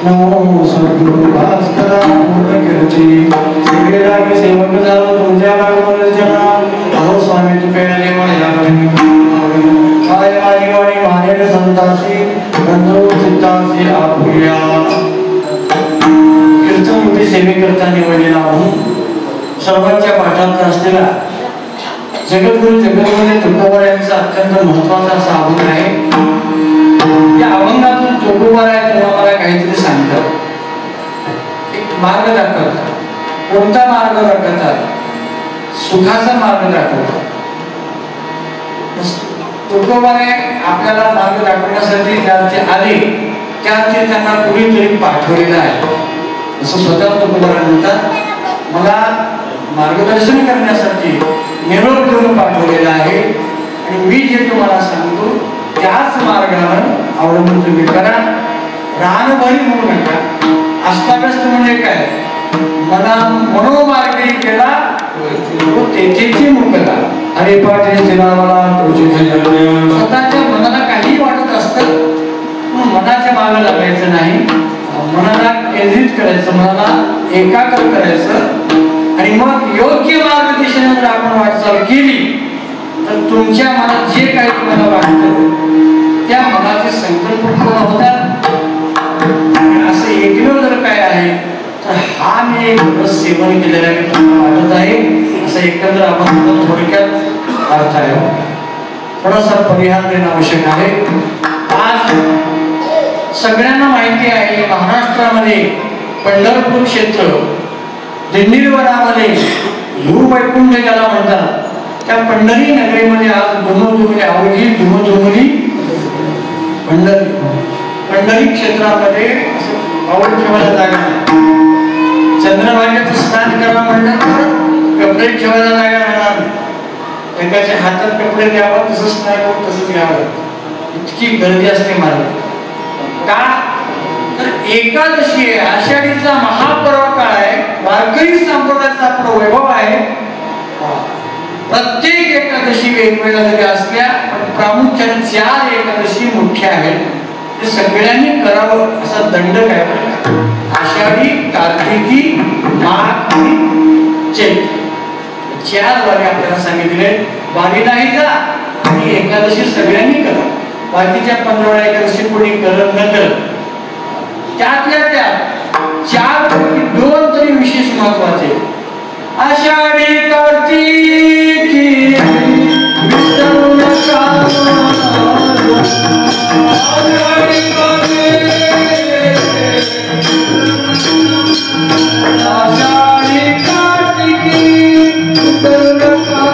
नमो सद्गुरु भास्करा कीर्ती सगळेला की सेवक झालो तुमच्या लागवरजना अहो स्वामी तुपेले मला काय माझी वाणी मानेर संतासी बंधू चित्तासी आपुया कीर्तनमूर्ती सेवेकरता निवडलेला म्हणून सर्वांच्या पाठात असलेला जगद्गुरु जगद्गुरू तुकोबा यांचा अत्यंत महत्त्वाचा असा अभंग आहे. या अभंगातून तुकोबा तुम्हाला काहीतरी सांगतात, एक मार्ग दाखवतात. कोणता मार्ग दाखवतात? सुखाचा मार्ग दाखवतात. तुकोबाने आपल्याला मार्ग दाखवण्यासाठी ज्याचे आले त्याचे त्यांना कुणीतरी पाठवलेलं आहे असं स्वतः तुकोबा म्हणतात. मला मार्गदर्शन करण्यासाठी निरोप देऊन पाठवलेला आहे आणि मी जे तुम्हाला सांगतो त्याच मार्गावर अवलंबून तुम्ही करा. रानभरी होऊ नका. अस्ताव्यस्त म्हणजे काय? मना मनोमार्गी केला तेथेची मुक्तता. अरे पाठे मला स्वतःच्या मनाला काही वाटत असतं, मनाच्या मागे लागायचं नाही. मनाला केंद्रित करायचं, मनाला एकाग्र करायचं आणि मग योग्य मार्गदर्शनाने जर आपण वाटचाल केली तर तुमच्या मनात जे काही तुम्हाला वाटतं त्या मनाचे संकल्प पूर्ण होतात. असं एकमेव जर काय आहे तर हा मी एक सेवन केलेला मी तुम्हाला वाटत आहे असं एकंदर आपण थोडक्यात अर्थ आहे. थोडासा परिहार देणं आवश्यक आहे. आज सगळ्यांना माहिती आहे महाराष्ट्रामध्ये पंढरपूर क्षेत्र दिंडीरवनामध्ये वैकुंठ ज्याला म्हणतात त्या पंढरी नगरीमध्ये आज धुमधुमली अवघी धुमधुमली पंढरी क्षेत्रामध्ये आवड ठेवायला जागा नाही. चंद्रभागेत स्नान करायला म्हणलं तर कपडे ठेवायला जागा राहणार नाही. एकाच्या हातात कपडे द्यावं तसंच नाही करून तसंच घ्यावं. इतकी गर्दी असते मला का तर एकादशी आहे, आषाढीचा महापर्व काळ आहे. वारकरी संप्रदायाचा आपला वैभव आहे. प्रत्येक एकादशी वेगवेगळ्या जरी असल्या पण प्रामुख्याने 4 एकादशी मुख्य आहेत. ते सगळ्यांनी करावं असा दंड काय? आषाढी, कार्तिकी, माघ आणि चैत्र 4 वारी आपल्याला सांगितले. वारीलाही जा आणि एकादशी सगळ्यांनी करा. बाकीच्या 15 एकादशी कोणी करत न करत त्यातल्या त्यात 4 पैकी 2 तरी विशेष महत्वाचे. आषाढी कार्तिकी विसरू नका. आषाढी कार्तिकी विसरू नका.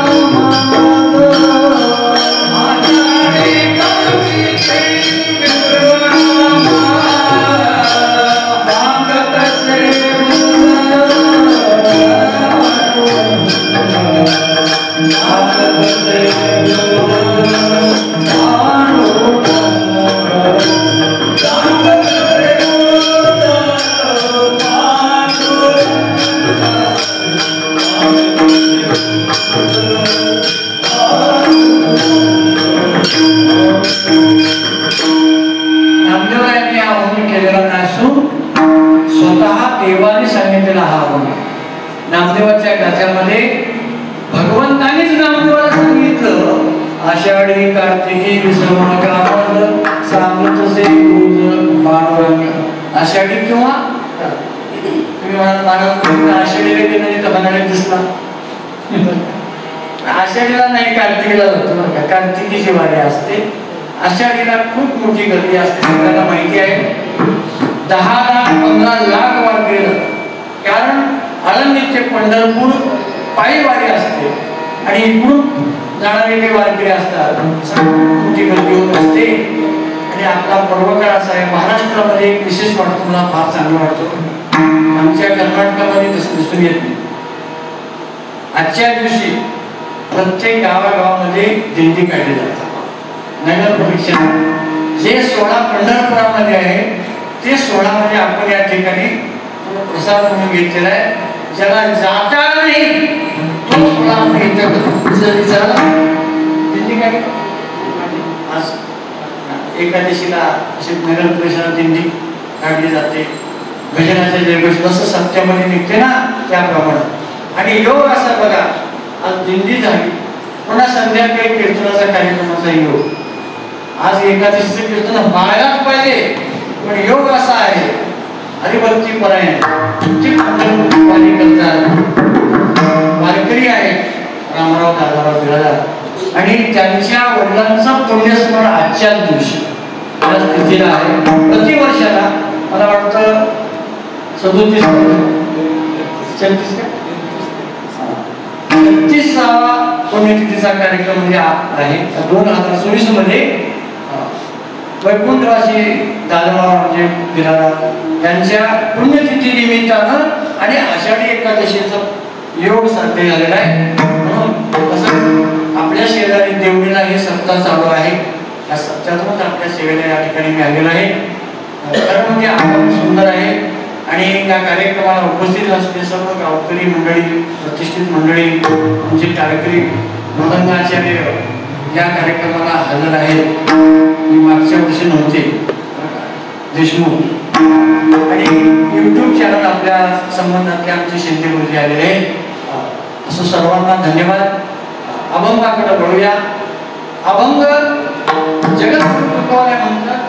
देवाने सांगितलेला हा अभंग. नामदेवाच्या गाथ्यामध्ये भगवंतानेच नामदेवाला सांगितलं आषाढी कार्तिकी विसरू नका सांगत से पांडुरंग. आषाढी किंवा तुम्ही म्हणाल आषाढीला गेलं तर बनायला दिसला. आषाढीला नाही कार्तिकीला जातो बरं का. कार्तिकीची वारी असते. आषाढीला खूप मोठी गर्दी असते. सगळ्यांना माहिती आहे. 10 लाख 15 लाख वारकरी जातात. कारण आळंदी ते पंढरपूर पायी वारी असते आणि इकडून जाणारे काही वारकरी असतात. मोठी गर्दी होत असते आणि आपला पर्वकाळ असा आहे. महाराष्ट्रामध्ये एक विशेष वाटतो, मला फार चांगलं वाटतं. आमच्या कर्नाटकामध्ये तसं दिसून येत नाही. आजच्या दिवशी प्रत्येक गावागावामध्ये दिंडी काढली जातात. नगर परिषद जे 16 पंढरपुरामध्ये आहे ते 16 मध्ये आपण या ठिकाणी प्रसाद म्हणून घेतलेला आहे. ज्याला जाता नाही तो 16 मध्ये दिंडी काढली. आज एकादशीला अशी नगर परिषद दिंडी काढली जाते, भजनाचे जयघोष जसं सत्यामध्ये निघते ना त्याप्रमाणे. आणि योग असा बघा, आज दिंडी झाली, पुन्हा संध्याकाळी कीर्तनाचा कार्यक्रमाचा योग. आज एकादशीचे कीर्तन व्हायलाच पाहिजे, पण योग असा आहे हरिभक्ती परायण वारकरी आहेत रामराव दादाराव बिरादार, आणि त्यांच्या वडिलांचं पुण्यस्मरण आजच्याच दिवशी तिथीला आहे. प्रतिवर्षाला मला वाटतं 37वा पुण्यतिथीचा कार्यक्रम म्हणजे आहे 2024 मध्ये. वैकुंठवासी दादाराव म्हणजे बिरादार यांच्या पुण्यतिथी निमित्तानं आणि आषाढी एकादशीचा योग साध्य झालेला आहे. म्हणून कसं आपल्या शेजारी देवणीला हे सप्ताह चालू आहे, या सप्ताहातूनच आपल्या सेवेला या ठिकाणी मी आलेलो आहे. खरं म्हणजे आपण सुंदर आहे. आणि या कार्यक्रमाला उपस्थित असलेले सर्व गावकरी मंडळी, प्रतिष्ठित मंडळी, आमचे कार्यकरी मदनाचार्य या कार्यक्रमाला हजर आहेत. मी मागच्या वर्षी नव्हते देशमुख, आणि YouTube चॅनल आपल्या संबंधातले आमचे शिंदे गुरुजी आलेले आहेत. असं सर्वांना धन्यवाद. अभंगाकडे वळूया. अभंग जगद्गुरु तुकोबाराय म्हणतात,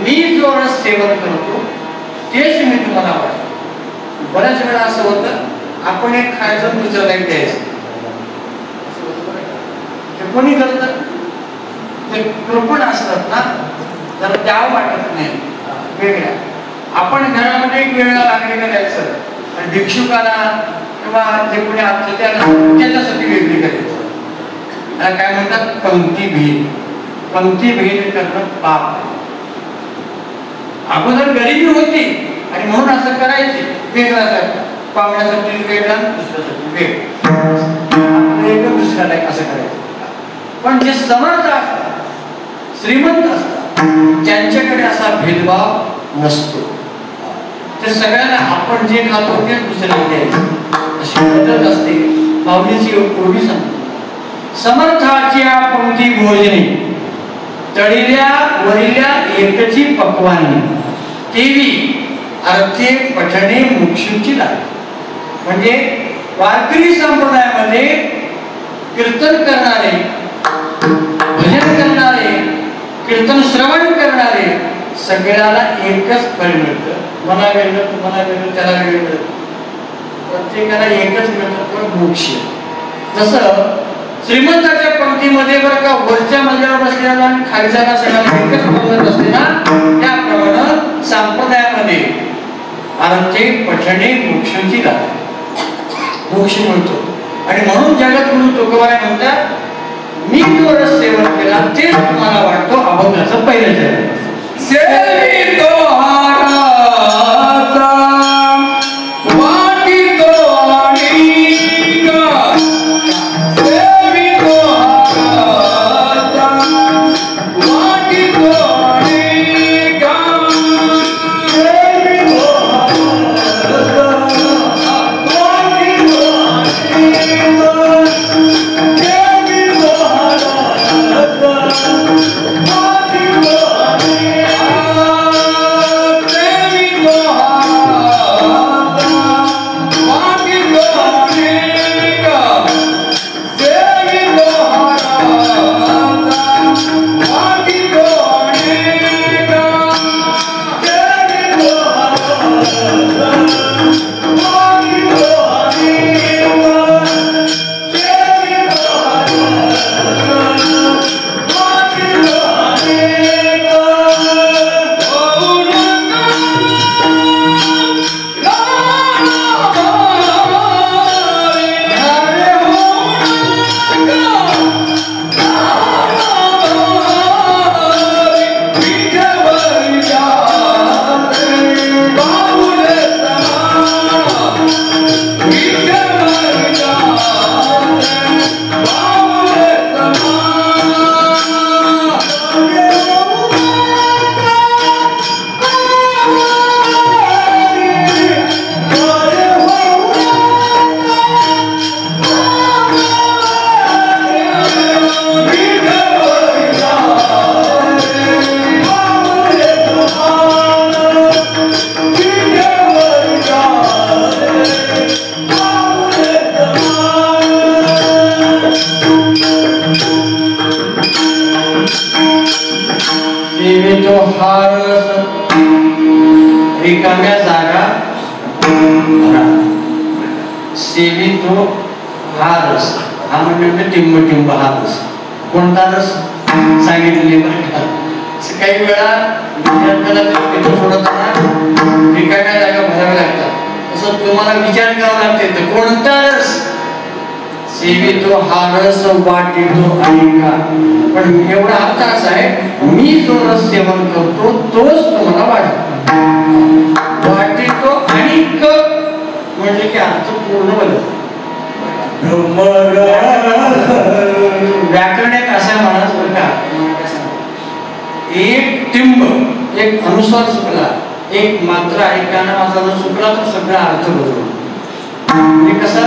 मी जो रस सेवन करतो तेच मी तुम्हाला वाटतो. बऱ्याच वेळा असं होतं आपण एक खायचं दुसऱ्याला एक द्यायचं. ते कोणी करतं, ते कृपण असतात ना, जरा द्यावं वाटत नाही वेगळ्या. आपण घरामध्ये एक वेगळा लागलेला द्यायचं, आणि भिक्षुकाला किंवा जे कोणी असतं त्याच्यासाठी वेगळी करायचं. त्याला काय म्हणतात, पंक्ती भेद. पंक्ती भेद करणं पाप. अगोदर गरिबी होती आणि म्हणून असं करायचे, वेगळा पाहुण्यासाठी वेगळा, दुसऱ्यासाठी वेगळा, एक दुसऱ्याला असं करायचं. पण जे समर्थ असतात, श्रीमंत असतात, त्यांच्याकडे असा भेदभाव नसतो. ते सगळ्यांना आपण जे खातो ते दुसऱ्याला द्यायचं, अशी पद्धत असते. माऊलीची पूर्वी सांगतो, समर्थाची पंक्ती भोजनी तळील्या वरिल्या एकची पक्वानी, तेवी अर्थे पठणे मुक्षुची लाग. म्हणजे वारकरी संप्रदायामध्ये कीर्तन करणारे, भजन करणारे, कीर्तन श्रवण करणारे सगळ्याला एकच फळ मिळतं. मला वेगळं, तुम्हाला वेगळं, त्याला वेगळं मिळतं, प्रत्येकाला एकच मिळतं, पण मोक्ष. जसं श्रीमंताच्या पंक्तीमध्ये बरं का वरच्या मजल्यावर बसलेला आणि खालच्याला सगळ्यांना एकच बोलत असते ना, त्याप्रमाणे संप्रदायामध्ये अर्थे पठणे मोक्षाची लाग, मोक्ष मिळतो. आणि म्हणून जगद्गुरु तुकोबाराय म्हणतात, मी जो रस सेवन केला तेच तुम्हाला वाटतो. अभंगाचं पहिलं चरण, रिकाम्या जागा भरा, सेवितो हा रस, हा म्हणजे टिंब टिंब हा रस. कोणता रस सांगितले बरं का? काही वेळा विद्यार्थ्याला पेपर सोडताना रिकाम्या जागा भराव्या लागतात, तसं तुम्हाला विचार करावा लागते तर कोणता रस सेवितो हा रस वाटितो अनेका. पण एवढा अर्थ असा आहे, मी जो रस सेवन करतो तोच तुम्हाला वाटतो. वाटितो अनेक म्हणजे की अर्थ पूर्ण बदल. व्याकरण एक असं म्हणाच बरं का, एक टिंब एक अनुस्वार चुकला, एक मात्रा एकाना माझा जर चुकला तर सगळा अर्थ बदलतो. म्हणजे कसा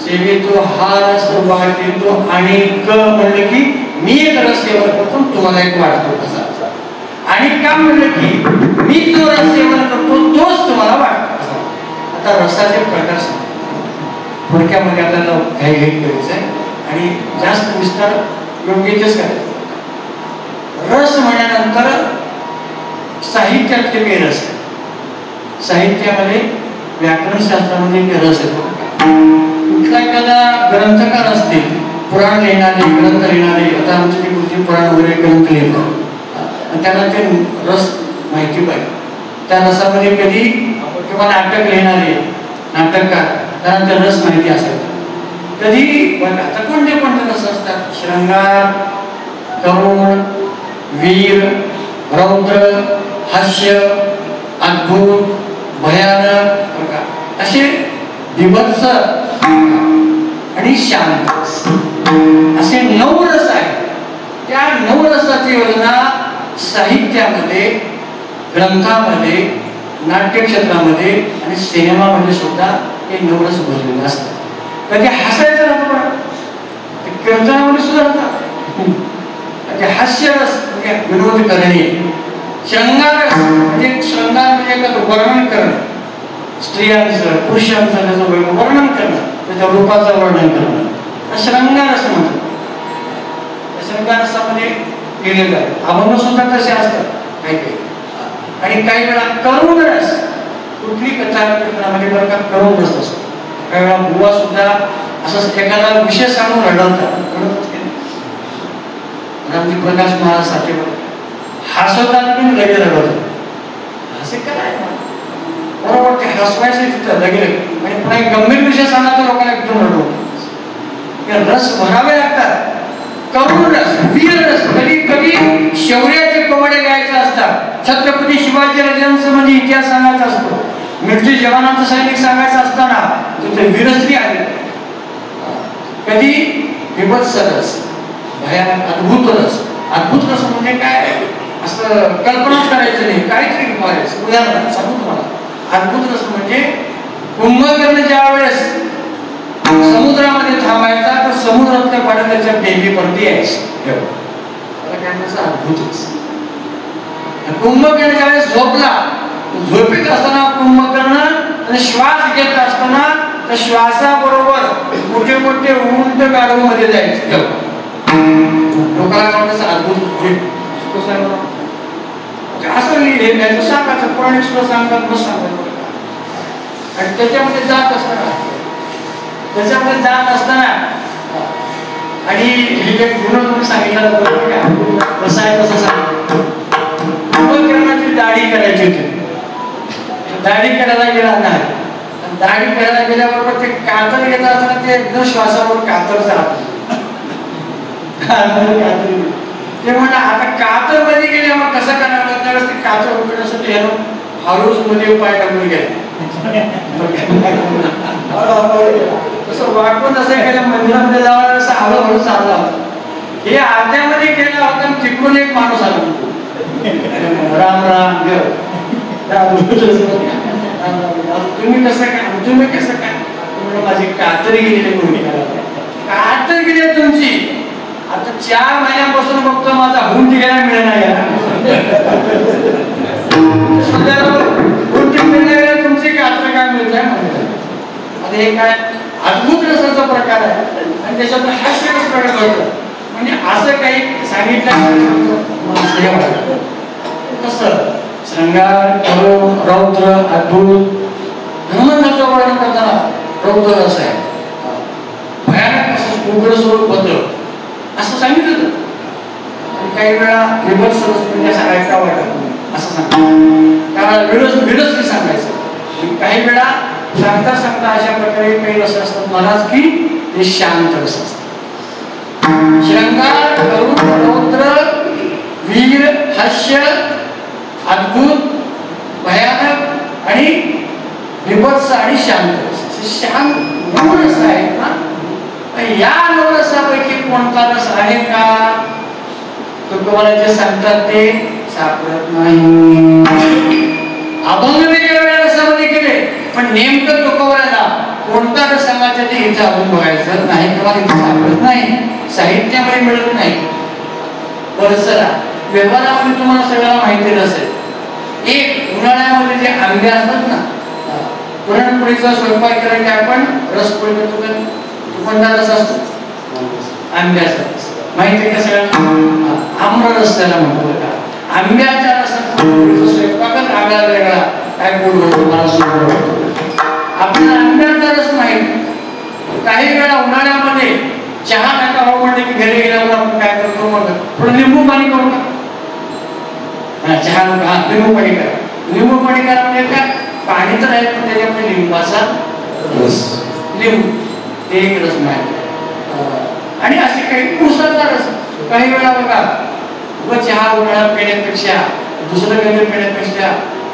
सेवितो हा रस वाटितो आणि क म्हणलं की मी एक रस सेवन करतो तुम्हाला एक वाटतो कसा. आणि का म्हणलं की मी जो रस सेवन करतो तोच तुम्हाला वाटतो. आता रसाचे प्रकार थोडक्यामध्ये आपल्याला काही करायचं आहे आणि जास्त विस्तार योग्यच करायचं. रस म्हणल्यानंतर साहित्यातले काही रस आहे. साहित्यामध्ये व्याकरणशास्त्रामध्ये काही रस आहे. कुठला एखादा ग्रंथकार असतील, पुराण लिहिणारे, ग्रंथ लिहिणारे, आता आमचे ते कृती पुराण वगैरे ग्रंथ लिहितात, त्यांना ते रस माहिती पाहिजे. त्या रसामध्ये कधी किंवा नाटक लिहिणारे नाटककार त्यांना ते रस माहिती असेल. कधी आता कोणते कोणते रस असतात? श्रृंगार, करुण, वीर, रौद्र, हास्य, अद्भुत, भयानक असे विभत्स आणि शांत असे 9 रस आहेत. त्या 9 रसाची योजना साहित्यामध्ये, ग्रंथामध्ये, नाट्यक्षेत्रामध्ये आणि सिनेमामध्ये सुद्धा हे 9 रस भरलेले असतात. कधी हसायचं राहतं, कीर्तनामध्ये सुद्धा राहतात. हास्य रस म्हणजे विनोद करणे, श्रृंगार रस म्हणजे श्रृंगार म्हणजे वर्णन करणं, स्त्रियांचं पुरुषांचं त्याचं वर्णन करणं, त्याच्या रूपाचं वर्णन करणं श्रृंगार रस म्हणतात. श्रृंगार रसामध्ये केलेलं आहे. अभंग सुद्धा तसे असतात काही काही. आणि काही वेळा करुण रस, कुठली कथा कीर्तनामध्ये बरं का करुण रस असतो. काही वेळा बुवा सुद्धा असं एखादा विषय सांगून रडवतात. रामजी प्रकाश महाराज साठे हसवतात पण लगेच रडवतात. असे काय बरोबर ते हसवायचे तिथं लगेच आणि पुन्हा एक गंभीर विषय सांगा तर लोकांना एकदम रडवतात. रस भरावे लागतात. करुण रस, वीर रस, कधी कधी शौर्याचे कवडे गायचे असतात. छत्रपती शिवाजी राजांचा म्हणजे इतिहास सांगायचा असतो. मिरची जवानांचा सैनिक सांगायचं असताना तिथे वीरश्री आली. कधी विभत्स रस, भयानक, अद्भुत रस. अद्भुत रस म्हणजे काय असं कल्पनाच करायचं नाही, काहीतरी करायचं. उदाहरण सांगू तुम्हाला. अद्भुत रस म्हणजे कुंभकर्ण ज्या वेळेस समुद्रामध्ये थांबायचा तर समुद्रातल्या पाण्यात त्याच्या बेंबीवरती यायचं. अद्भुत रस. कुंभकर्ण ज्या वेळेस झोपला, झोपेत असताना कुंभकर्ण श्वास घेत असताना त्या श्वासाबरोबर मोठे मोठे उंट गाडव मध्ये जायचे. लोकांना वाटतं अद्भुत असं लिहिलं सांगायचं. पौराणिक सुद्धा सांगतात मग सांगतात. आणि त्याच्यामध्ये जात असताना आणि हे गुण सांगितलं कसं आहे तसं सांगितलं. कुंभकर्णाची दाढी करायची होती. दाढी करायला गेला नाही. दाढी करायला गेल्याबरोबर ते कातर घेत असताना ते एकदम श्वासावर कातर जात. ते म्हणा आता कातर मध्ये गेले मग कसं करावं. त्यावेळेस ते कातर उघडण्यासाठी हळूच मध्ये उपाय टाकून गेले. तसं वाटून असं गेल्या मंदिरामध्ये जावं असं हळूहळू चालला होता. हे अर्ध्यामध्ये गेला होता. तिकडून एक माणूस आला. राम राम तुम्ही कसं काय, तुम्ही कसं काय. माझी कातरी गेलेली कोणी कातर गेली तुमची. आता 4 महिन्यापासून बघतो माझा हुंड घ्यायला मिळणार. तुमची कात्र काय मिळत आहे. आता हे काय अद्भुत रसाचा प्रकार आहे आणि त्याच्यातून हास्य रस प्रकार होतं. म्हणजे असं काही सांगितलं कसं श्रृंगार करुण रौद्र अद्भुत हनुमंताचं वर्णन करताना रौद्र रस आहे, भयानक असं उग्र स्वरूप होतं असं सांगितलं. आणि काही वेळा विभत्स रस म्हणजे असं ऐका वाटत असं सांगतो, कारण विरस सांगायचं. काही वेळा सांगता सांगता अशा प्रकारे काही रस असतात महाराज की ते शांत रस असतात. श्रृंगार करुण रौद्र वीर हास्य अद्भुत भयानक आणि विभत्स आणि शांत रस, शांत नवरस आहेत ना. या नवरसापैकी कोणता रस आहे का तुम्हाला जे सांगतात ते सापडत नाही. अभंग वेगवेगळ्या रसामध्ये केले पण नेमकं तुकोबराला कोणता रस सांगायचा ते इथं आपण बघायचं नाही किंवा इथं सापडत नाही, साहित्यामध्ये मिळत नाही. परसरा व्यवहारामध्ये तुम्हाला सगळ्याला माहिती नसेल. एक उन्हाळ्यामध्ये जे आंबे असतात ना, पुरणपोळीचा स्वयंपाक केला की आपण रसपोळी करतो का, कोणता रस असतो आंब्याचा रस माहिती आहे का सगळ्यांना, आम्ररस त्याला म्हणतो का. आंब्याच्या रसाचा स्वयंपाकच आगळा वेगळा काय गोड होतो मला सुद्धा. आपल्याला आंब्याचा रस माहिती. काही वेळा उन्हाळ्यामध्ये चहा नका हो म्हणले की घरी गेल्यावर आपण काय करतो मग थोडं लिंबू पाणी करू का, चहा नका लिंबू पाणी करा. लिंबू पाणी करा म्हणजे काय, पाणी तर आहे पण त्याच्यामध्ये लिंबाचा रस, लिंबू ते एक रस माहिती. आणि असे काही उसाचा रस. काही वेळा बघा व चहा उन्हाळा पिण्यापेक्षा दुसरं काही पिण्यापेक्षा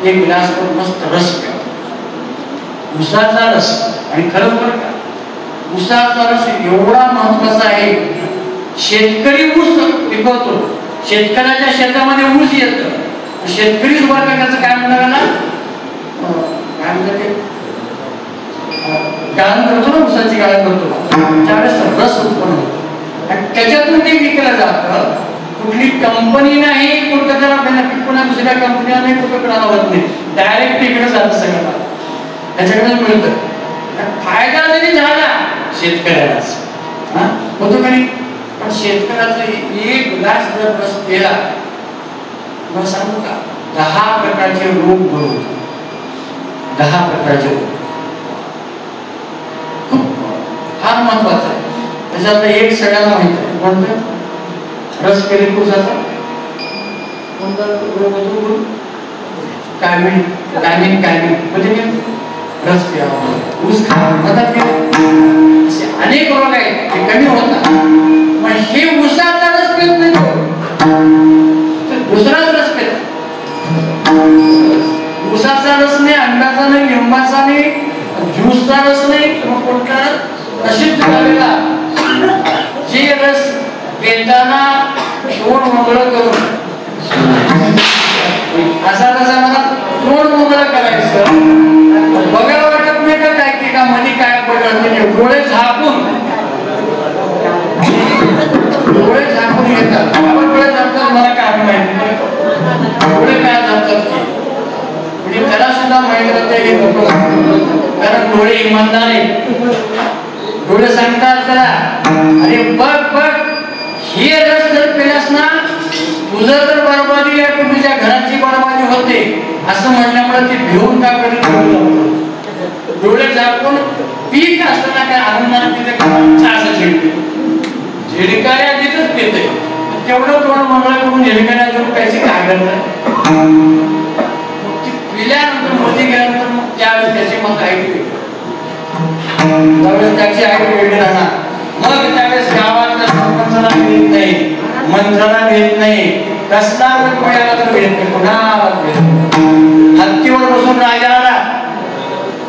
एक ग्लास मस्त रस प्या, उसाचा रस. आणि खरंच बरं का उसाचा रस एवढा महत्वाचा आहे. शेतकरी ऊस पिकवतो, शेतकऱ्याच्या शेतामध्ये ऊस येतं, शेतकरी उभा त्याचं काय म्हणतात ना, काय म्हणतात ते गाळण करतो ना, ऊसाची गाळण करतो त्यावेळेस रस उत्पन्न होतो आणि त्याच्यातून ते विकलं जातं. कुठली कंपनी नाही, कुठं त्याला बेनिफिट पुन्हा दुसऱ्या कंपनीला नाही, कुठं कुणाला होत नाही, डायरेक्ट इकडे जातं सगळं त्याच्याकडे मिळतं. फायदा जरी झाला शेतकऱ्यालाच होतो का नाही. पण शेतकऱ्याचा एक ग्लास जर रस केला मग सांगू का 10 प्रकारचे रोग बरे होतात. 10 प्रकारचे रोग खूप फार महत्वाचं आहे. त्याच्यातलं एक सगळ्यांना माहित आहे कोणतं, रस केले कुसाचा कोणता रोग होतो, कायमिन कायमिन कायमिन म्हणजे रस प्यावा, ऊस खावा म्हणतात की असे अनेक रोग आहेत ते कमी होतात. मग हे ऊसाचा रस पित नाही तर दुसराच रस पितात. ऊसाचा रस नाही, आंब्याचा नाही, लिंबाचा नाही, ज्यूसचा रस नाही, मग कोणता प्रसिद्ध झालेला जे रस पेताना तोंड मोकळं करून असा रसा मला तोंड मोकळं करायचं. बघायला वाटत नाही का काय की का मध्ये काय पडलं म्हणजे डोळे झाकून येतात. आपण डोळे झाकतात मला काय माहिती डोळे काय झाकतात की म्हणजे त्याला सुद्धा माहिती राहते हे नको, कारण डोळे इमानदार आहेत. डोळे सांगतात त्याला अरे बघ बघ हे रस जर पेलास ना तुझं तर बरबादी आहे, तुझ्या घराची बरबादी होते असं म्हणल्यामुळे ते भिवून का करत डोळे झाकून पीक असताना काय आनंदाने तिथे असं झिडकाऱ्या तिथंच पिते. तेवढं तोंड मंगळ करून झिडकाऱ्या करून प्यायची काय करतात. पिल्यानंतर मोदी गेल्यानंतर मग त्यावेळेस त्याची मग आयडी त्यावेळेस त्याची आयडी वेगळी राहणार. मग त्यावेळेस गावातल्या सरपंचाला भेट नाही, मंत्र्याला भेट नाही, कसला कोणाला तर भेट नाही, कोणाला भेट नाही. हत्तीवर बसून राजा आला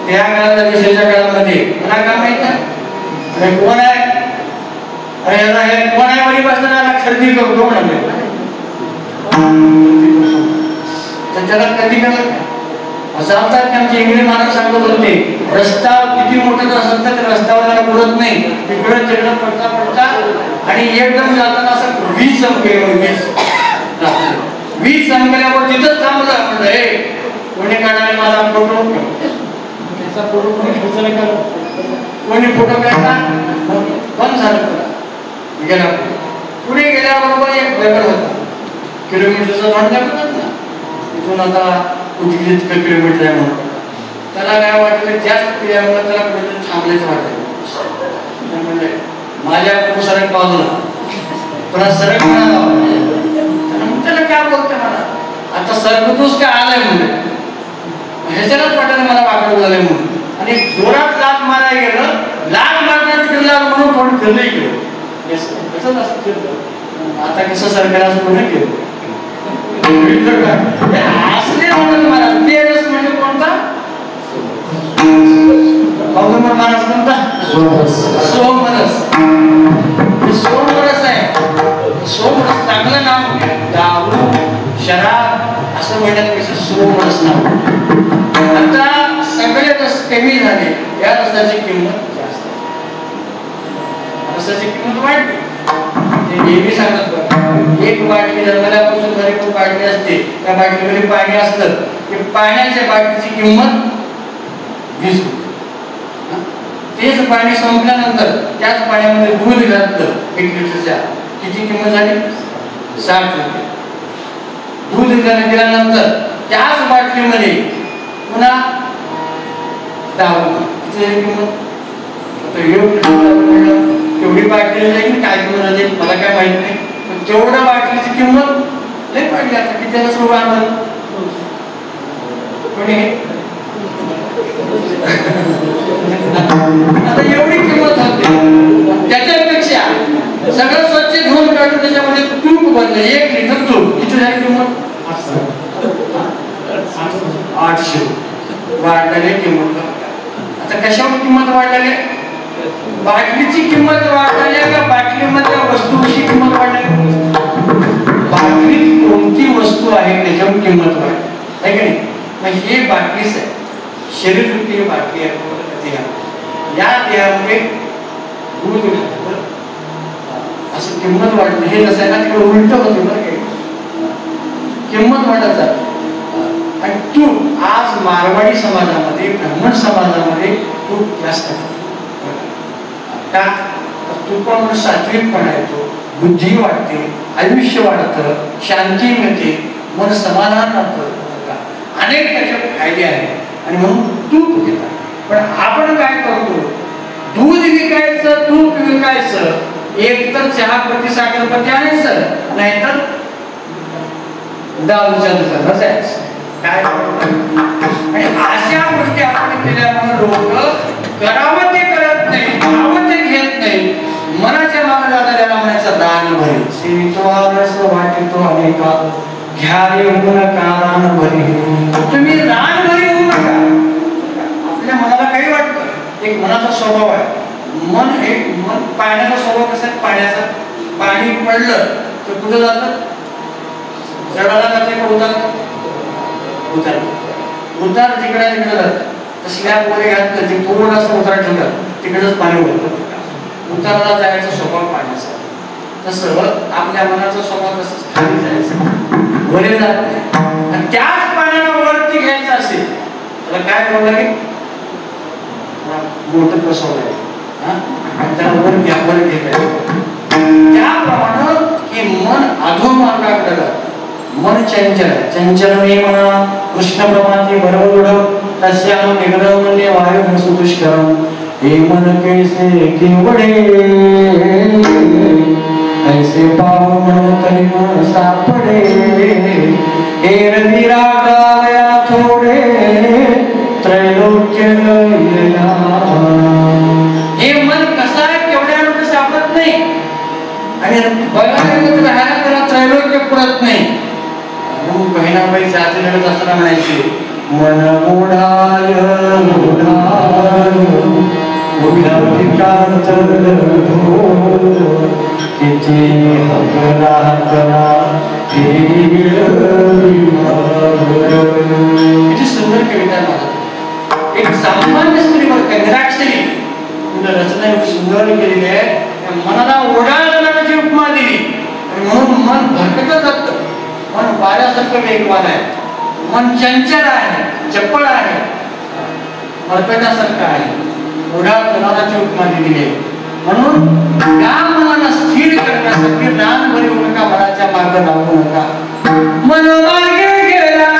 त्या काळात विशेषच्या काळामध्ये मला काय माहित आहे कोण आहे, अरे हे कोण आहे वरी बसताना खरेदी करतो म्हणाले त्याला कधी करत असं म्हणतात की आमचे इंग्रजी माणूस सांगत होते रस्ता किती मोठा जर असेल तर रस्त्यावर बुडत नाही, तिकडे तिकडे पडता पडता आणि एकदम जाताना असं वीज संपले, वीज संपल्यावर तिथंच थांबलं. आपण हे कोणी काढायला माझा फोटो त्याचा फोटो कोणी खेचला का, कोणी फोटो काढला बंद झालं गेला. पुढे गेल्याबरोबर एक वेगळं होता किलोमीटरचा नोंद दाखवतात ना इथून आता उद्या इतकं किलोमीटर आहे म्हणून त्याला काय वाटलं जास्त पिल्यामुळे त्याला कुठेतरी थांबल्याचं वाटलं. म्हणजे माझ्या सरक बाजूला तुला सरक म्हणाला त्याला काय बोलते मला आता सरकतोच काय आलाय म्हणजे ह्याच्यालाच वाटायला मला वाकडं झालंय म्हणून आणि जोरात लाट मारायला गेलं. लाट मारण्यात फिरला म्हणून थोडं फिरलंही गेलं कसं असं फिरलं आता कसं सरकार असं कोणी केलं असले मला तेरस म्हणजे कोणता माणूस कोणता सोमरस. सोमरस आहे. सोमरस चांगलं नाव दारू शराब असं म्हणण्यापेक्षा सोमरस नाव. आता सगळे रस कमी झाले या रसाची किंमत जास्त रसाची किंमत वाढली. ते नेहमी सांगत एक बाटली जन्मल्यापासून जरी कोण बाटली असते त्या बाटलीमध्ये पाणी असतं की पाण्याच्या बाटलीची किंमत 20 रुपये. तेच पाणी संपल्यानंतर त्याच पाण्यामध्ये दूध घातलं 1 लिटरच्या किती किंमत झाली 60 रुपये. दूध दिल्यानंतर त्याच बाटलीमध्ये पुन्हा 10 रुपये किती झाली किंमत. तेवढी बाटली जाईल काय किंमत झाली मला काय माहित नाही पण तेवढ्या बाटलीची किंमत लई वाढली. आता किती त्याला सुरू आणलं कोणी आता एवढी किंमत होते. त्याच्यापेक्षा सगळं स्वच्छ धुवून काढून त्याच्यामध्ये तूप बनलं 1 लिटर तूप किती झाली किंमत 800 वाढलेली किंमत. आता कशावर किंमत वाढलेली बाटलीची किंमत वाढली का बाटलीमधल्या वस्तूची किंमत वाढली. बाटलीत कोणती वस्तू आहे त्याच्यावर किंमत वाढली आहे की नाही. मग हे बाटलीच आहे शरीरवृत्ती बाटली आहे. या देहामध्ये दूध असं किंमत वाढली. हे कसं आहे ना तिकडे उलट होते बरं काही किंमत वाढत जाते. आणि तूप आज मारवाडी समाजामध्ये ब्राह्मण समाजामध्ये तूप जास्त का तुपामुळे सात्विकपणा येतो बुद्धी वाढते आयुष्य वाढतं शांती मिळते मन समाधान राहतं अनेक त्याचे फायदे आहेत आणि म्हणून तूप घेतात. पण आपण काय करतो दूध विकायचं तूप विकायचं एक तर चहापत्ती साखरपत्ती आणायचं नाहीतर दारूच्या दुकानात जायचं काय. आणि अशा गोष्टी आपण केल्यामुळे लोक करावं ते करत नाही खावं ते घेत नाही. मनाच्या मागे जाता त्याला म्हणायचं दान भरी श्रीत्वारस वाटितो अनेका घ्या येऊ नका रान भरी. तुम्ही रान भरी होऊ नका. आपल्या मनाला काही वाटतं एक मनाचा स्वभाव आहे. मन पाण्याचा स्वभाव कसा आहे पाण्याचा पाणी पडलं तर कुठं जातं जडाला जाते का उतार उतार जिकडे तिकडे जात स्लॅब वगैरे घातलं ते पूर्ण असं उतार ठेवतात तिकडेच पाणी होतं. उताराला जायचा स्वभाव पाण्याचा. तसं आपल्या मनाचा स्वभाव तसंच खाली जायचं वरे जात नाही. आणि त्याच पाण्याला वरती घ्यायचं असेल तर काय करावं लागेल मोठं बसवलं आहे आणि त्याला वर घेता. त्याप्रमाणे हे मन अधोमार्गाकडे जातं. मन चंचल आहे. चंचल मी म्हणा कृष्ण प्रमाणे बरोबर तस्याम निग्रहणे वायु सुदुष्करम. हे मन कैसे केवडे ऐसे पाव मन तरी मन सापडे. हे रविरा गाया थोडे त्रैलोक्य लयला. हे मन कसं आहे केवढ्या सापडत नाही आणि बघायला राहायला त्याला त्रैलोक्य पुरत नाही. बहिणाबाई जाती लढत असताना म्हणायची मन मोढाय मोढाय मोढ्या ठिकाणच किती हकरा हकरा किती सुंदर कविता आहे. एक सामान्य स्त्रीवर कंगराक्षरी रचना एवढी सुंदर केलेली आहे. मनाला ओढाळण्याची उपमा दिली आणि म्हणून मन भरकटत जातं. मन वाऱ्यासारखं वेगवान आहे. मन चंचल आहे चपळ आहे भरकटण्यासारखं आहे. ओढाळ मनाची उपमा दिलेली आहे. म्हणून या मनाला स्थिर करण्यासाठी रान भरी होऊ नका मनाच्या मार्ग लागू नका. मन मार्गे गेला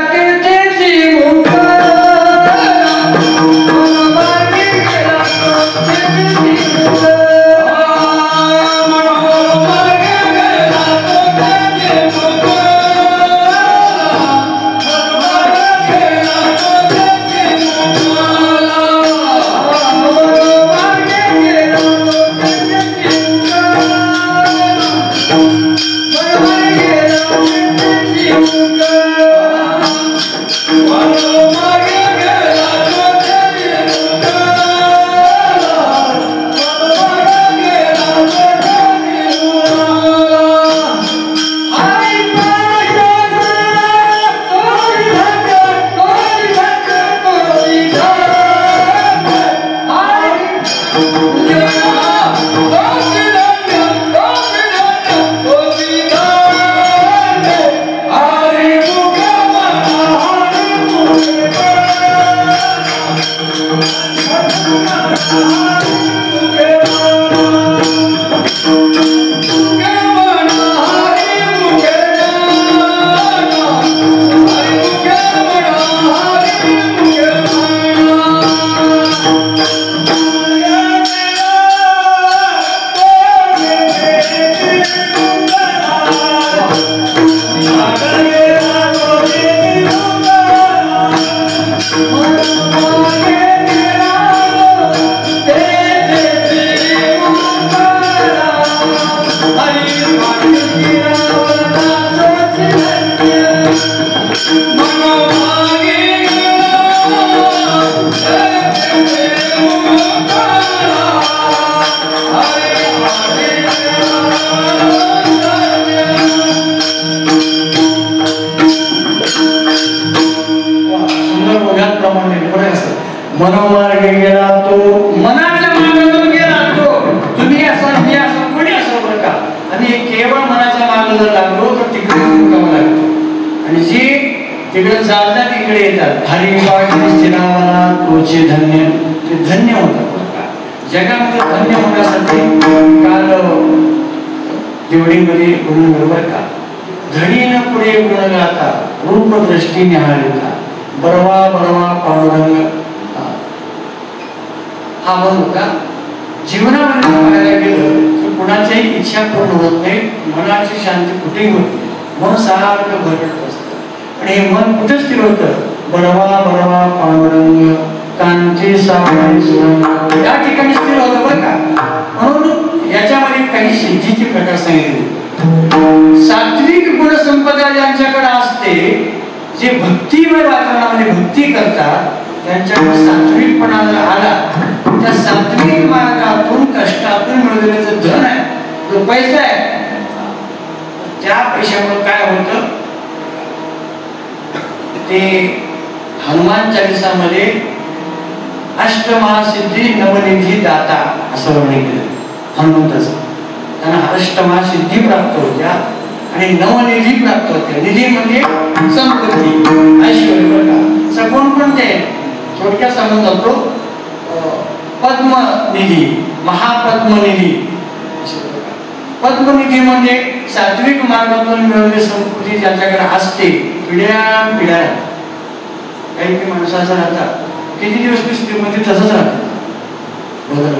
मनोमार्गे गेला तो, मनाच्या मार्गातून गेला तो, तुम्ही असा मी असं कोणी असं बरं का, आणि केवळ मनाच्या मार्ग जर लागलो तर तिकडे मुक्काम लागतो. आणि जे तिकडे चालतात तिकडे येतात. हरी वाटले स्थिरावला तोचे धन्य, ते धन्य होतात. जगामध्ये धन्य होण्यासाठी काल दिवडीमध्ये गुण बरोबर का, धडीनं पुढे गुण गाता रूप दृष्टी निहाळता, बरवा बरवा पांडुरंग हा मन होता. जीवनामध्ये बघायला गेलं तर कुणाच्याही इच्छा पूर्ण होत नाही, मनाची शांती कुठेही होत नाही, मन सारखं भरकटत असतं. आणि हे मन कुठे स्थिर होतं, बरवा बरवा पांडुरंग कांची सावळी सुरंग या ठिकाणी स्थिर होतं बरं का. म्हणून याच्यामध्ये काही सिद्धीचे प्रकार सांगितले. सात्विक गुण संपदा ज्यांच्याकडे असते, जे भक्तिमय वातावरणामध्ये भक्ती करतात, त्यांच्याकडे सात्विकपणा जर आला, त्या सात्विक मार्गातून कष्टातून मिळवलेलं जो धन आहे, जो पैसा आहे, त्या पैशामुळे काय होतं, ते हनुमान चालीसामध्ये अष्टमहासिद्धी नवनिधी दाता असं वर्णन केलं हनुमंताचं. त्यांना अष्टमहासिद्धी प्राप्त होत्या आणि नवनिधी प्राप्त होत्या. निधी म्हणजे संपत्ती, ऐश्वर्य. कोण कोणते थोडक्यात सांगून जातो. पद्मनिधी, महापद्मनिधी. पद्मनिधी म्हणजे सात्विक मार्गातून मिळवलेली संपत्ती ज्यांच्याकडे असते, पिढ्या पिढ्या. काही काही माणसं असं राहतात, किती दिवस स्त्रीमध्ये तसंच राहतात, बदल.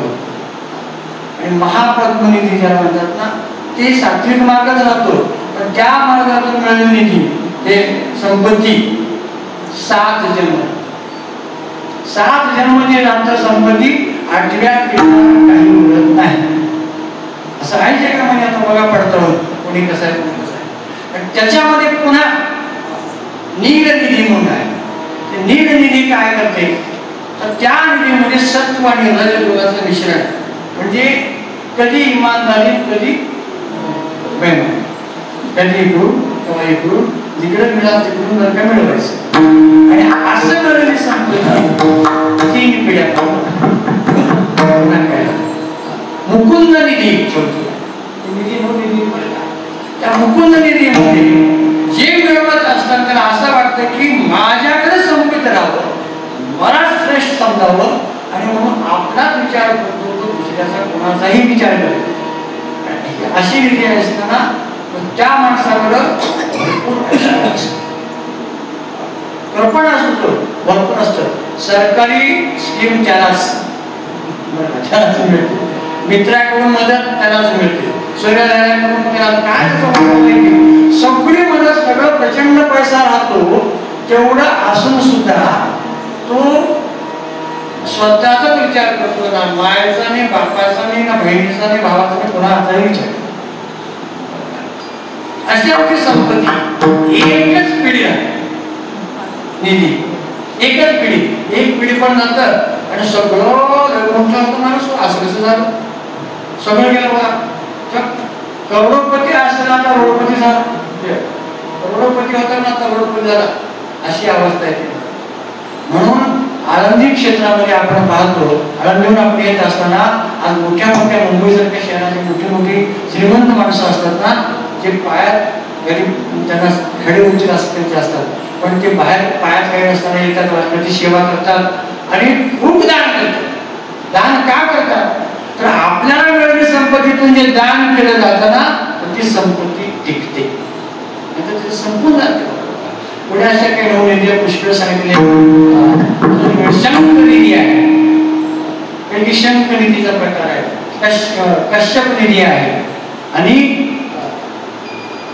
आणि महापद्मनिधी ज्याला म्हणतात ना, ते सात्विक मार्गात राहतो, पण त्या मार्गातून मिळवलेली निधी, हे संपत्ती 7 जन्म. 7 जन्म जे राहतं संपत्ती, 8व्या पिढीला काही मिळत नाही. असं आहे जगामध्ये. आता बघा पडतं कोणी कसं आहे, कोणी कसं आहे. त्याच्यामध्ये पुन्हा नीलनिधी म्हणून आहे. नीलनिधी काय करते, तर त्या निधीमध्ये सत्व आणि रजोगुणाचं मिश्रण. म्हणजे कधी इमानदारी, कधी बेईमानी, कधी इकडून किंवा इकडून, जिकडे मिळाल तिकडून जर का मिळवायचं. आणि असं मिळालेली संपत्ती 3 पिढ्या मुकुंद निधी निधी. त्या मुकुंद निधीमध्ये जे मिळवत असतात त्याला असं वाटतं की माझ्याकडे संपत्ती राहावं, मला श्रेष्ठ समजावं, आणि म्हणून आपलाच विचार करतो, तो दुसऱ्याचा कोणाचाही विचार करतो. अशी निधी असताना त्या माणसाकडं कृपण असतो, भरपूर असतं. सरकारी स्कीम त्यालाच मिळते, मित्राकडून मदत त्यालाच मिळते, सूर्यनारायणाकडून त्याला काय सगळी मदत, सगळं प्रचंड पैसा राहतो. तेवढं असून सुद्धा तो स्वतःचाच विचार करतो, ना मायाचा नाही, बापाचा नाही, ना बहिणीचा नाही, भावाचा नाही, कोणाचाही विचार. अशा होती संपत्ती. एकच पिढी आहे निधी, एकच पिढी. एक पिढी पण नंतर आणि सगळं मोठं होतं माणूस. असं कसं झालं, सगळं गेलं बघा. करोडपती असला आता रोडपती झाला, करोडपती होता ना आता रोडपती झाला, अशी अवस्था आहे. म्हणून आळंदी क्षेत्रामध्ये आपण पाहतो, आळंदीहून आपण येत असताना आज मोठ्या मोठ्या मुंबईसारख्या शहराची मोठी मोठी श्रीमंत माणसं असतात ना, जे पायात गरीब, त्यांना खडे उंची असतात असतात, पण ते बाहेर पायात काही असताना येतात, वाचनाची सेवा करतात आणि खूप दान करतात. दान का करतात, तर आपल्याला मिळालेल्या संपत्तीतून जे दान केलं जातं ना, तर ती संपत्ती टिकते, नाही तर संपून जाते. पुढे अशा काही नवनिधी पुष्कळ सांगितले. शंखनिधी आहे, पैकी शंखनिधीचा प्रकार आहे, कश्यप निधी आहे, आणि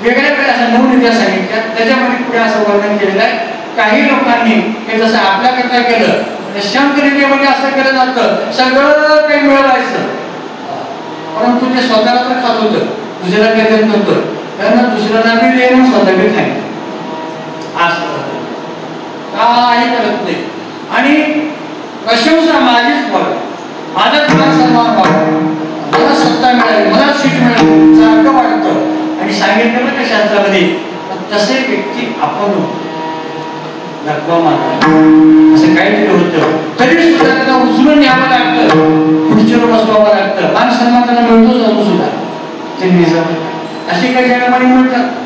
वेगळ्या वेगळ्या अशा नवनिध्या सांगितल्या. त्याच्यामध्ये पुढे असं वर्णन केलेलं आहे. काही लोकांनी हे जसं आपल्याकडे केलं, शंखनिधीमध्ये असं केलं जातं, सगळं काही मिळवायचं, परंतु ते स्वतःला तर खात होतं, दुसऱ्याला काही देत नव्हतं. त्यांना दुसऱ्याला बी देणं, स्वतः बी खायचं, असं काही करत नाही. आणि प्रशंसा माझीच व्हावी, माझाच मला सन्मान व्हावा, मला सत्ता मिळावी, मला सीट मिळावी, सारखं वाटतं. आणि सांगितलं त्या शास्त्रामध्ये तसे व्यक्ती आपण धक्का मारला असं काहीतरी होतं, तरी सुद्धा त्यांना उचलून न्यावं लागतं, खुर्चीवर बसवावं लागतं, मान सन्मान त्यांना मिळतोच अजून सुद्धा. ते निजाम असे काही जगामध्ये मिळतात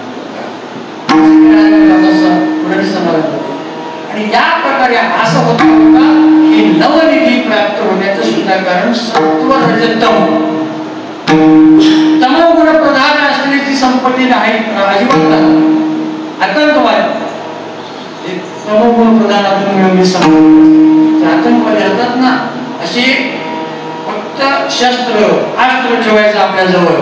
आणि या प्रकारे असं होता होता की नवनिधी प्राप्त होण्याचं सुद्धा कारण सत्व रजतम तमोगुण प्रधान असलेली संपत्ती नाही, अजिबात आतंकवाद तमोगुण प्रधान आपण मिळवली संपत्ती आतंकवादी होतात ना, असे फक्त शस्त्र अस्त्र ठेवायचं आपल्या जवळ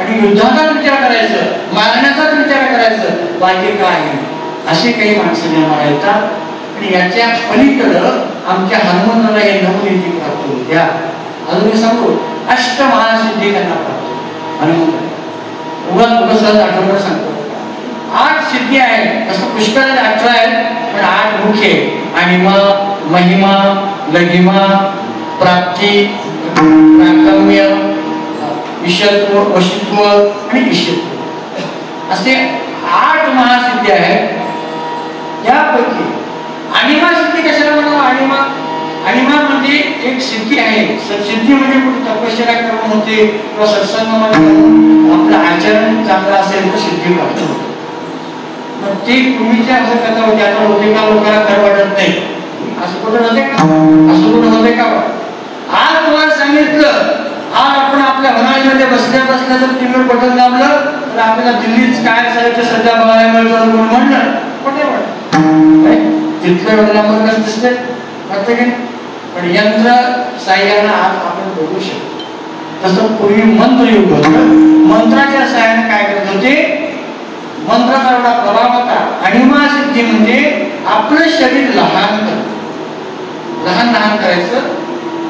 आणि युद्धाचा विचार करायचं, मारण्याचाच विचार करायचं, बाकी काय असे काही माणसं जन्माला येतात. आणि याच्या पलीकडं आमच्या हनुमंताला हे नवनिधी प्राप्त होत्या. अजून मी सांगू, अष्टमहासिद्धी त्यांना प्राप्त हनुमंत उगाच आठवण सांगतो. 8 सिद्धी आहेत, तसं पुष्कळ 18 आहेत, पण 8 मुख्य आहेत. अणिमा, महिमा, लघिमा, प्राप्ती, प्राकम्य, ईशत्व, वशित्व आणि ईशत्व असे 8 महासिद्धी आहेत. यापैकी अणिमा सिद्धी कशाला म्हणावं? अणिमा म्हणजे एक सिद्धी आहे. सिद्धी म्हणजे कुठे तपश्चर्या करून होते किंवा सत्संगामध्ये आपलं आचरण चांगलं असेल तर सिद्धी प्राप्त होते. मग ते पूर्वीच्या असं कथा होती, आता होते का लोकांना खरं वाटत नाही. असं कुठं होते का? असं कुठं होते का? आज तुम्हाला सांगितलं, आज आपण आपल्या होणारीमध्ये बसल्या बसल्या जर टीव्हीवर बटन दाबलं तर आपल्याला दिल्लीच काय साहित्य सध्या बघायला मिळतं म्हणलं कुठे वाटत तिथल्या वेळेला मला दिसते वाटतं की, पण यंत्र साह्यानं आज आपण बघू शकतो. तसं पूर्वी मंत्रयुग होतं, मंत्राच्या साह्याने काय करत होते, मंत्राचा एवढा प्रभाव होता. अणिमा सिद्धी म्हणजे आपलं शरीर लहान करत, लहान लहान करायचं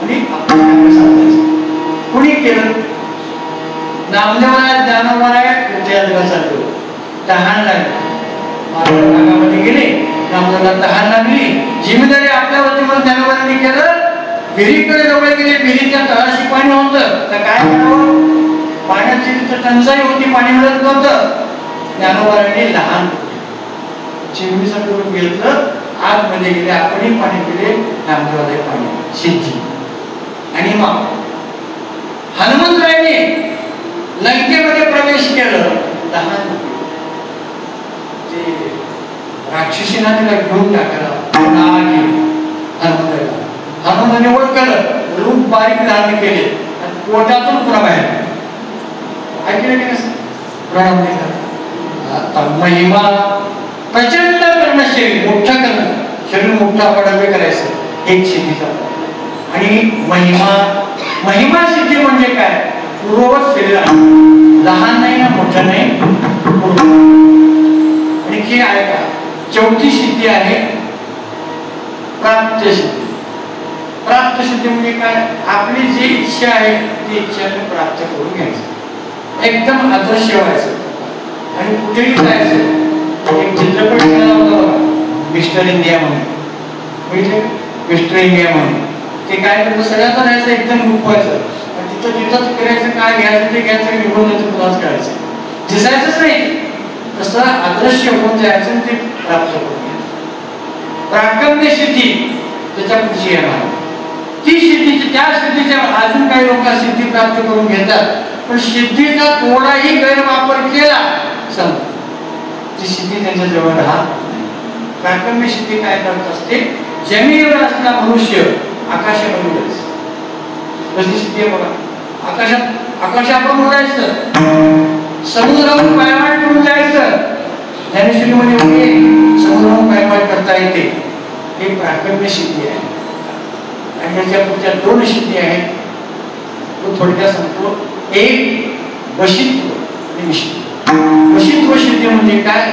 आणि आपलं सांगायचं. कुणी केलं? नामदेव आहे, ज्ञानोबा आहे, तहान लागली, भागामध्ये गेले, नामदेवला तहान लागली, जिम्मेदारी आपल्यावरती म्हणून ज्ञानोबांनी केलं. विहिरीकडे जवळ गेले, विहिरीच्या तळाशी पाणी होतं, तर काय करावं? पाण्याची तिथं टंचाई होती, पाणी मिळत नव्हतं. ज्ञानोबांनी लहान चिमणीसाठी घेतलं, आतमध्ये गेले, आपणही पाणी पिले, नामदेवाला पाणी सिद्धी. आणि मग हनुमंतरायांनी लंकेमध्ये प्रवेश केलं, लहान राक्षसीना तिला घेऊन टाकला. हनुमाने ओळखलं, रूप बारीक धारण केले आणि पोटातून पुन्हा बाहेर ऐकलं की नसतं प्रणाम नाही करत. महिमा प्रचंड करणं, शरीर मोठं करणं, शरीर मोठं आपण करायचं एक सिद्धीचा. आणि महिमा सिद्धी म्हणजे काय? पूर्ववत शरीर, लहान नाही ना मोठं नाही, आणि की आहे का? चौथी सिद्धी आहे प्राप्त सिद्धी. प्राप्त सिद्धी म्हणजे काय? आपली जी इच्छा आहे ती इच्छा प्राप्त करून घ्यायचं, एकदम अदृश्य व्हायचं आणि कुठेही जायचं. एक चित्रपट केला होता बघा, मिस्टर इंडिया म्हणून, मिस्टर इंडिया म्हणून. ते काय करतं, सगळ्यांचं राहायचं, एकदम रूप व्हायचं, तिथं तिथंच करायचं, काय घ्यायचं ते घ्यायचं, निघून जायचं, पुन्हाच करायचं, दिसायचंच नाही. तसं अदृश्य होऊन जायचं, ते प्राप्त करून घ्यायचं. प्राकम्य सिद्धी त्याच्या पुढची येणार, ती सिद्धीची, त्या सिद्धीच्या अजून काही लोक सिद्धी प्राप्त करून घेतात, पण सिद्धीचा थोडाही गैरवापर केला समजा ती सिद्धी त्यांच्या जवळ राहत. प्राकम्य सिद्धी काय करत असते? जमिनीवर असलेला मनुष्य आकाशामध्ये उडायचं. कशी सिद्धी आहे बघा, आकाशात उडायचं, समुद्रावरून पायवाट करून जायचं. ज्ञानेश्वरीमध्ये होते, समुद्रावरून पायवाट करता येते, हे प्राकम्य सिद्धी आहे. आणि याच्या पुढच्या 2 सिद्धी आहेत, तो थोडक्यात सांगतो. एक वशित्व आणि विशित्व. वशित्व सिद्धी म्हणजे काय?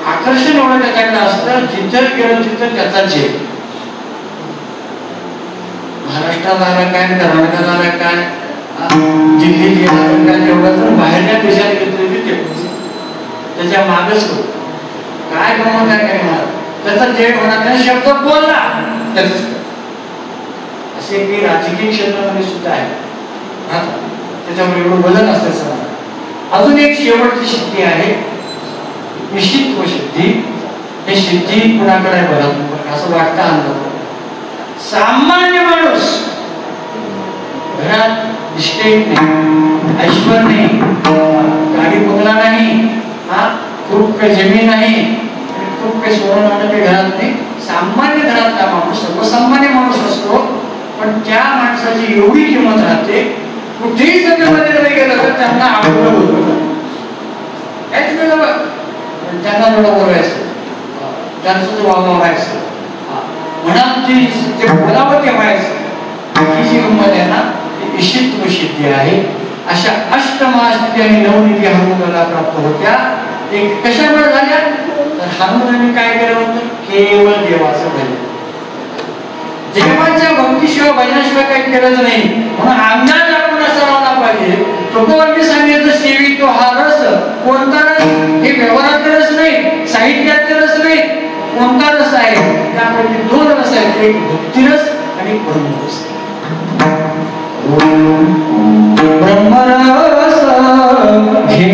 आकर्षण एवढं त्याच्याकडे असतं, जिथं गेलं तिथं त्याचा झेप. महाराष्ट्रात आला काय, कर्नाटकात आला काय, दिल्लीत गेला काय, तेवढं तर बाहेरच्या देशात घेतलं की त्याच्या मागच होत. काय गमत आहे काय होणार, त्याचा झेप होणार, त्याने शब्द बोलला त्याच. असे काही राजकीय क्षेत्रामध्ये सुद्धा आहे, त्याच्यामुळे एवढं बदल असतं सगळं. अजून एक शेवटची सिद्धी आहे विशित्व सिद्धी. हे सिद्धी कुणाकडे आहे बघा असं वाटतं अंगावर. सामान्य माणूस घरात इस्टेट नाही, ऐश्वर नाही, गाडी बंगला नाही, खूप काही जमीन नाही, खूप काही सोनं नाणं काही घरात नाही. सामान्य घरातला माणूस सर्वसामान्य माणूस असतो, पण त्या माणसाची एवढी किंमत राहते कुठेही सगळ्यामध्ये जरी गेलं तर त्यांना आवडलं होतं काहीच नाही बाबा, त्यांना थोडं बोलायचं, त्यांचं वागायचं म्हणा, ते बोलावं ते व्हायचं. ही जी गंमत आहे ना ती ईशित्व सिद्धी आहे. अशा अष्टमहासिद्धी आणि नवनिधी हनुमानाला प्राप्त होत्या. ते कशामुळे झाल्या तर हनुमानाने काय केलं होतं, केवळ देवाचं भजन, देवाच्या भक्तीशिवाय भजनाशिवाय काही केलंच नाही. म्हणून अंदाज आपण असा लावला पाहिजे. तुकोबांनी सांगितलं सेवी तो हा रस, कोणता रस, हे व्यवहारात रस नाही, साहित्यात रस नाही, कोणता रस आहे त्यापैकी दोन रस आहेत, एक भक्तिरस आणि ब्रह्मरस. ब्रह्मरस घे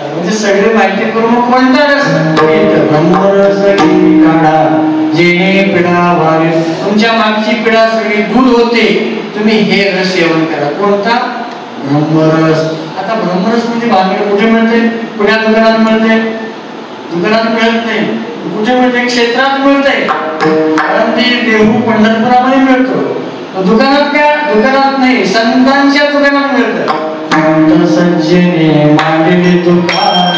म्हणजे सगळे माहिती करून मग कोणता रस ब्रह्मरस काढा जेणे पिढा वारी, तुमच्या मागची पिढा सगळी दूर होते, तुम्ही हे रस सेवन करा. कोणता ब्रह्मरस. आता ब्रह्मरस म्हणजे बाहेर कुठे मिळते, पुण्या दुकानात मिळते, दुकानात मिळत नाही, कुठे मिळते, क्षेत्रात मिळते, कारण ते देहू पंढरपुरामध्ये मिळतो. दुकानात काय, दुकानात नाही, संतांच्या दुकानात मिळतं. सज्जने मांडले तुकार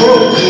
Oh,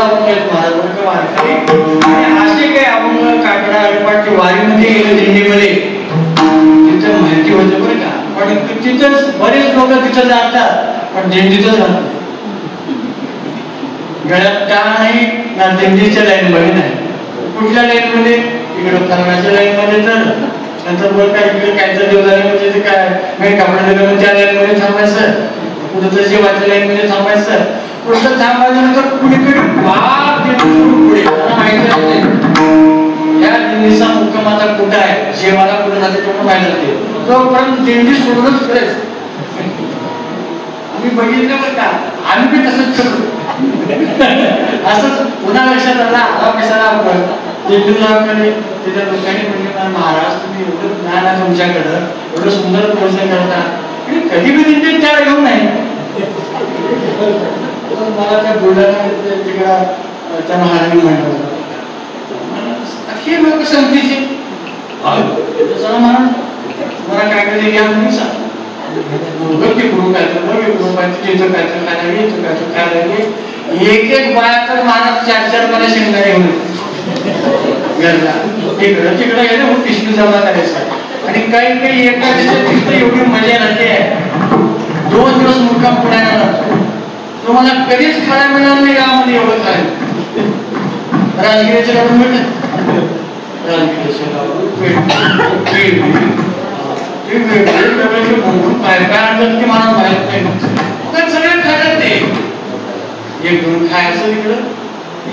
अभंग आहेत महाराज बरं वारकरी. आणि असे काही अभंग काकडा हरिपाठची वारीमध्ये गेले दिंडीमध्ये तिथं माहिती होतं बरं का. पण तिथंच बरेच लोक तिथं जातात पण दिंडीतच राहतात. गळ्यात का नाही ना दिंडीच्या लाईन मध्ये नाही. कुठल्या लाईन मध्ये इकडं फरमाच्या लाईन मध्ये तर नंतर बघ काय इकडे काहीतरी देव झाले म्हणजे ते काय नाही कपडे दिले म्हणजे त्या लाईन मध्ये थांबायचं. कुठं तर जेवायच्या लाईन मध्ये थांबायचं. कुठं थांबायच्यानंतर कुणीकडे पुढे माहिती नाही या दिंडीचा मुक्काम आता कुठं आहे जेवायला कुठं जाते तेवढं माहिती जाते. तोपर्यंत दिंडी सोडूनच फिरायचं. आम्ही बघितलं बरं का आम्ही बी तसंच करतो. असंच पुन्हा लक्षात आला आला कशाला दिंडीला तिथल्या लोकांनी म्हणजे महाराज तुम्ही एवढं ज्ञान आहे तुमच्याकडं एवढं सुंदर पोषण करता कधी बी दिंडीत त्याला घेऊन नाही. मला त्या बुलढाणा तिकडं त्या महाराजांनी म्हणलं हे लोक संगतीचे म्हणून मला काय काय घ्या म्हणून सांग तिकडून काय तिथं काय एक एक बाया तर महाराज 4-4 मला शेंगदाणे घेऊन घरला तिकडं तिकडं गेले मग पिशवी जमा करायचा. आणि काही काही एका दिवसात एवढी मजा राहते 2 दिवस मुक्काम पुण्याला राहतो. तुम्हाला कधीच खायला मिळणार नाही गावामध्ये एवढं खायला. राजगिरीचे लाडू मिळतात राजगिरीचे लाडू काय काय आणलं की मला माहित नाही. सगळं खायला ते एक घेऊन खायचं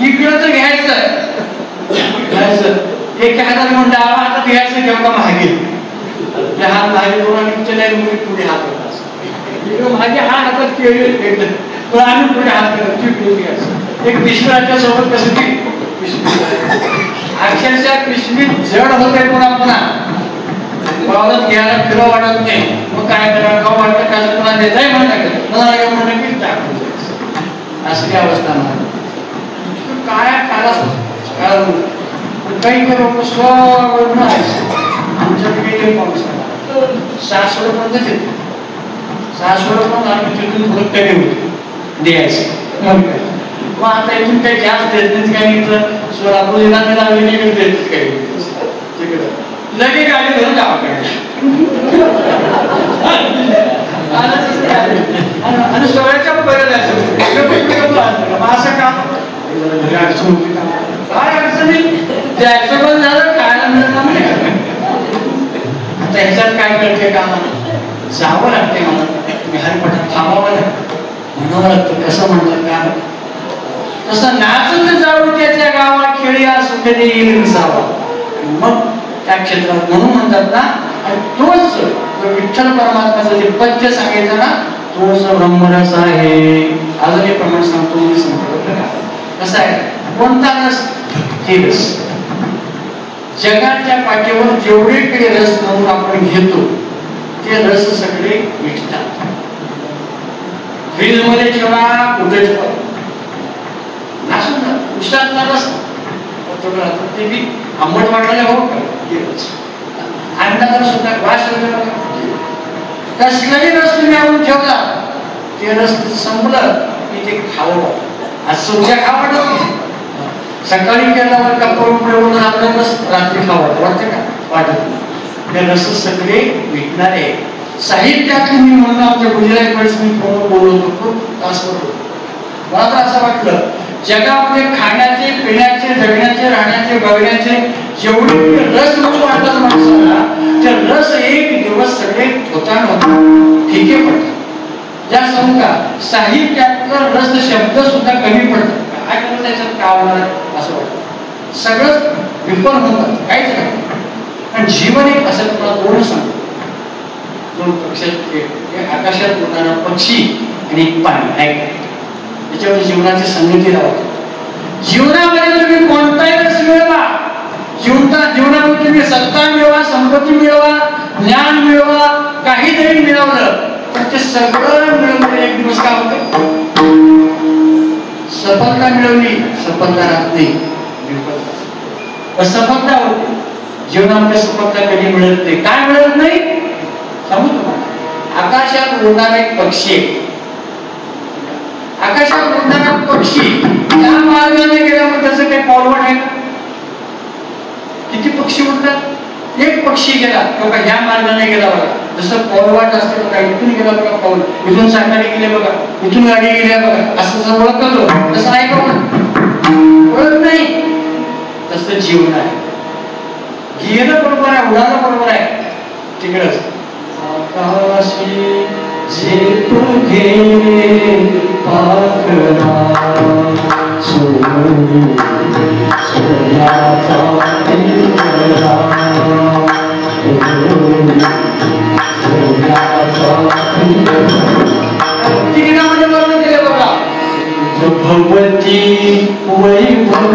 इकडं तर घ्यायचं एक घ्यायचं म्हणलं आता घ्यायचं घेऊ का मागे हात मागे करून पुढे हात करतात मागे हा हातात केळी पण आम्ही पुढे हात करत एक पिशवीच्या सोबत कसं की अक्षरशः पिशवी जड होते पुन्हा पुन्हा पावसात घ्यायला फिरव वाटत नाही. मग काय करा का वाटतं का पुन्हा देताय म्हणतात मला घेऊन म्हणलं की टाकून अशी अवस्था मला काय काला काही करू स्वरून आमच्याकडे पाऊस सासवडपर्यंत येते. सासवडपर्यंत आम्ही तिथून थोडं कमी होते द्यायचं. मग आता इथून काही जास्त देत नाहीत काही इथं सोलापूर येणार लागले देत काही तिकडं लगे गाडी धरून गावाकडे आणि सोळ्याच्या बरं असं काम काय अडचणी द्यायचं पण झालं खायला मिळणार नाही. आता ह्याच्यात काय करते का जावं लागते मला हरिपाठात थांबावं लागतं म्हणावं लागतं. कसं म्हणतात का तसं नाचत जाऊ त्याच्या गावात खेळी असू कधी येईल जावा मग त्या क्षेत्रात म्हणून म्हणतात ना. आणि तोच विठ्ठल परमात्म्याचं जे पद्य सांगायचं ना तोच ब्रह्मरस आहे. अजून एक प्रमाण सांगतो मी सांगतो कसं आहे कोणता रस हे रस जगाच्या पाठीवर जेवढे काही रस म्हणून आपण घेतो ते रस सगळे विठतात. फ्रीज मध्ये ठेवा कुठे ठेवा नासून उष्णातला रस ते बी आंबट वाटायला हो अंडाला सुद्धा वास कसलाही रस तुम्ही आणून ठेवला ते रस संपलं की ते खावं आज तुमच्या खावं नाही. सकाळी केल्यावर कपडून आपलं रस रात्री खावं वाटतं का वाटत नाही. ते रस सगळे विकणारे साहित्यात मी म्हणून आमच्या गुजरात वेळेस मी फोन बोलत होतो तासवर मला तर असं वाटलं जगामध्ये खाण्याचे पिण्याचे जगण्याचे राहण्याचे बघण्याचे जेवढे रस म्हणून वाटतात माणसाला ते रस एक दिवस सगळे होता ठिके पडतात. ज्या समजा साहित्यातलं रस शब्द सुद्धा कमी पडतात काय करत त्याच्यात काय होणार असं वाटतं. सगळं विफल होतात काहीच नाही. पण जीवन एक असं तुम्हाला दोन सांगतो. 2 पक्षी आकाशात उडणारा पक्षी आणि एक पाणी आहे त्याच्यावर जीवनाची संगती लावतो. जीवनामध्ये तुम्ही कोणताही रस मिळवा जीवनामध्ये तुम्ही सत्ता मिळवा संपत्ती मिळवा ज्ञान मिळवा काही जरी मिळवलं तर ते सगळं मिळवलं एक दिवस काय होतं सफलता मिळवली सफलता राहत नाही सफलता होते. जीवनामध्ये सफलता कधी मिळत नाही. काय मिळत नाही सांगू तुम्हाला. आकाशात उडणारा एक पक्षी आकाशात उडणारा पक्षी त्या मार्गाने गेल्यामुळे त्याचं काही पावलवाट आहे? किती पक्षी उडतात? एक पक्षी गेला किंवा ह्या मार्गाने गेला बघा, जसं पावलवाट असते बघा, इथून गेला बघा पाऊल, इथून चाकाने गेले बघा, इथून गाडी गेली बघा, असं जर ओळखतो तसं आहे का? ओळख नाही. तसं जीवन आहे. गेलं बरोबर आहे, उडालं बरोबर आहे, तिकडच आकाशी झेप घे पाखरा सोनी सोन्याचा पिंजरा तिकिटामध्ये बरोबर केलं बघा. भगवती वैभव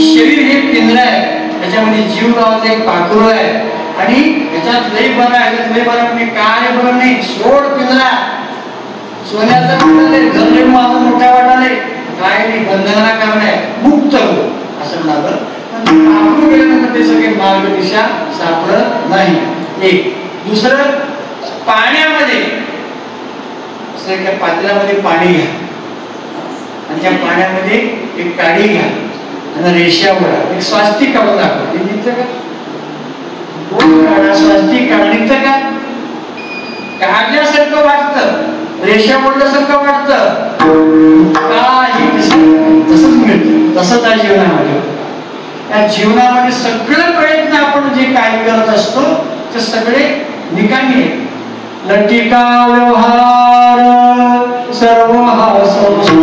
शरीर हे पिंजरा आहे, त्याच्यामध्ये जीव नावाचं एक पाखरू आहे आणि याच्यात लई बरं आहे. लई बरं म्हणजे काय बरं नाही, सोड पिंजरा. सोन्याचं म्हणाले घर माझं मोठ्या वाटाले काय नाही, बंधनाला काम नाही, मुक्त हो असं म्हणालं. पण पाखरू गेल्यानंतर ते सगळे मार्ग दिशा सापडत नाही. एक दुसरं, पाण्यामध्ये एका पातेल्यामध्ये पाणी घ्या आणि त्या पाण्यामध्ये एक काडी घ्या आणि रेषावर एक स्वास्तिक काढून दाखवा. हे निघतं का? दोन काढा, स्वास्तिक काढा, निघतं का? काढल्यासारखं वाटतं, रेषा बोलल्यासारखं वाटतं, काही तसंच मिळतं. तसंच आहे जीवनामध्ये. त्या जीवनामध्ये सगळे प्रयत्न आपण जे काय करत असतो ते सगळे निकामी आहेत. लटिका व्यवहार सर्व हा संसार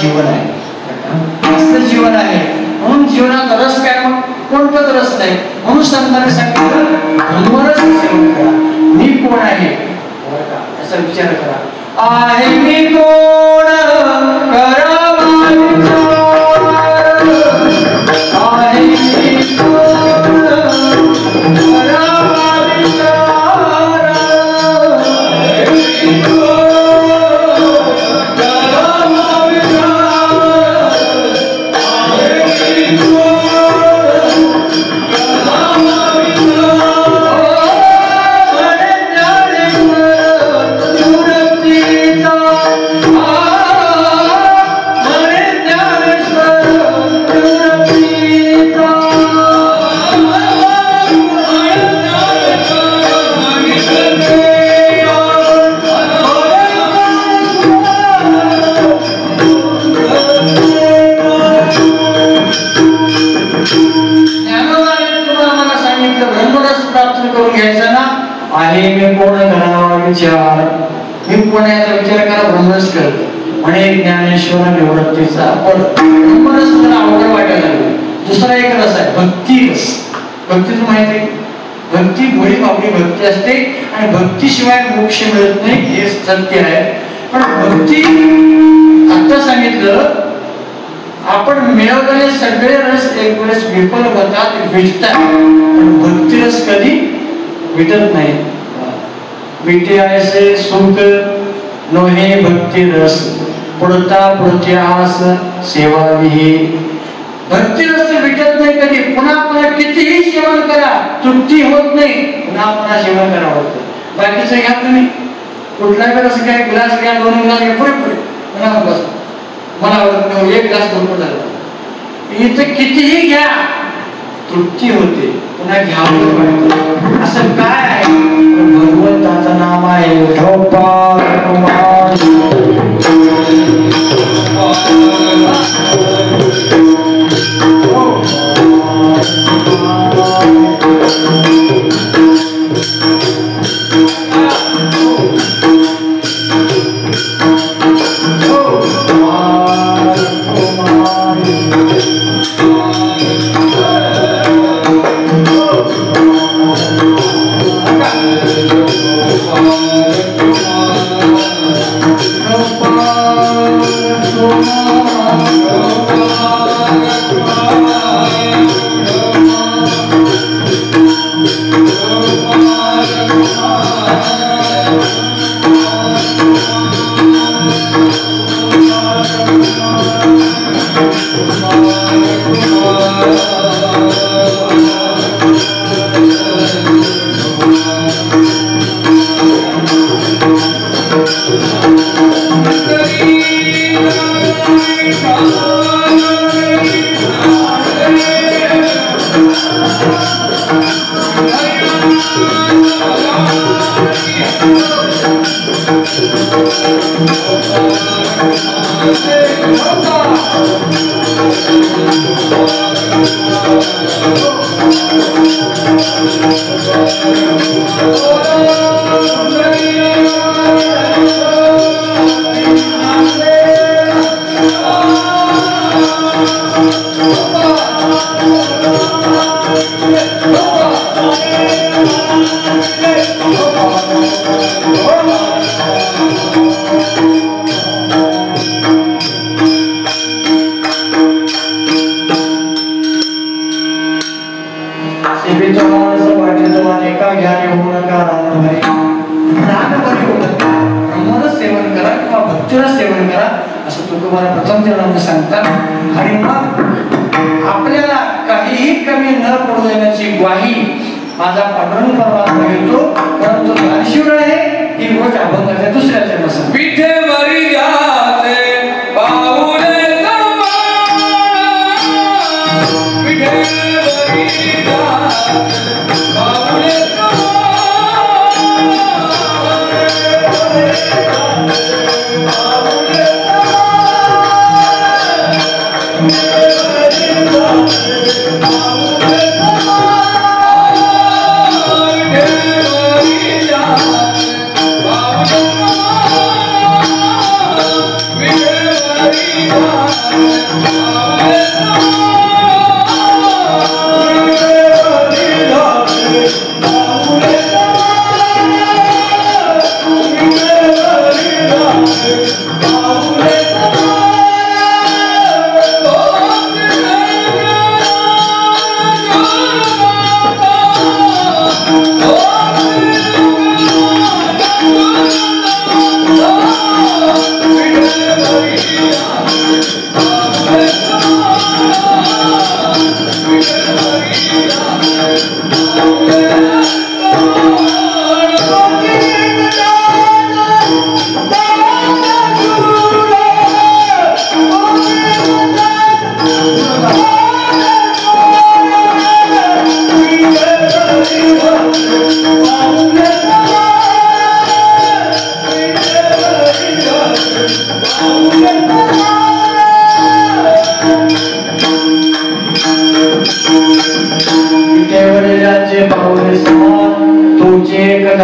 जीवन आहे. असं जीवन आहे म्हणून जीवनात रस काय, मग कोणताच रस नाही. म्हणून संतांनी सांगितलं भगवानच सेवन करा. मी कोण आहे याचा विचार करा. आहे मी कोण करावा आहे मी कोण करावा विचार आहे मी कोण करावा विचार, मी कोण याचा विचार करा ब्रह्मरस करतो म्हणे ज्ञानेश्वर निवृत्तीचा पद. ब्रह्मरस मला अवघड वाटायला लागलं. दुसरा एक रस आहे भक्ती रस. भक्तीचं माहिती आहे, भक्ती भोळी भावडी भक्ती असते आणि भक्तीशिवाय मोक्ष मिळत नाही हे सत्य आहे. पण भक्ती आता सांगितलं आपण मिळवलेले सगळे रस एक वेळेस विफल होतात, विटतात, पण भक्ती रस कधी विटत नाही. विटे ऐसे सुख नोहे भक्ती रस, पुढता पुढचे आस सेवा विही. भक्ती रस विटत नाही कधी. पुन्हा पुन्हा कितीही सेवन करा तृप्ती होत नाही, पुन्हा पुन्हा सेवन करावं लागतं. बाकीचं घ्या तुम्ही कुठला रस घ्या, ग्लास घ्या, 2 ग्लास घ्या, पुढे पुन्हा बस मला आवडत 1 ग्लास भरपूर झाला. इथं कितीही घ्या तृप्ती होते, पुन्हा घ्यावं वाटतं. असं काय आहे? भगवंताचं नाम आहे विठे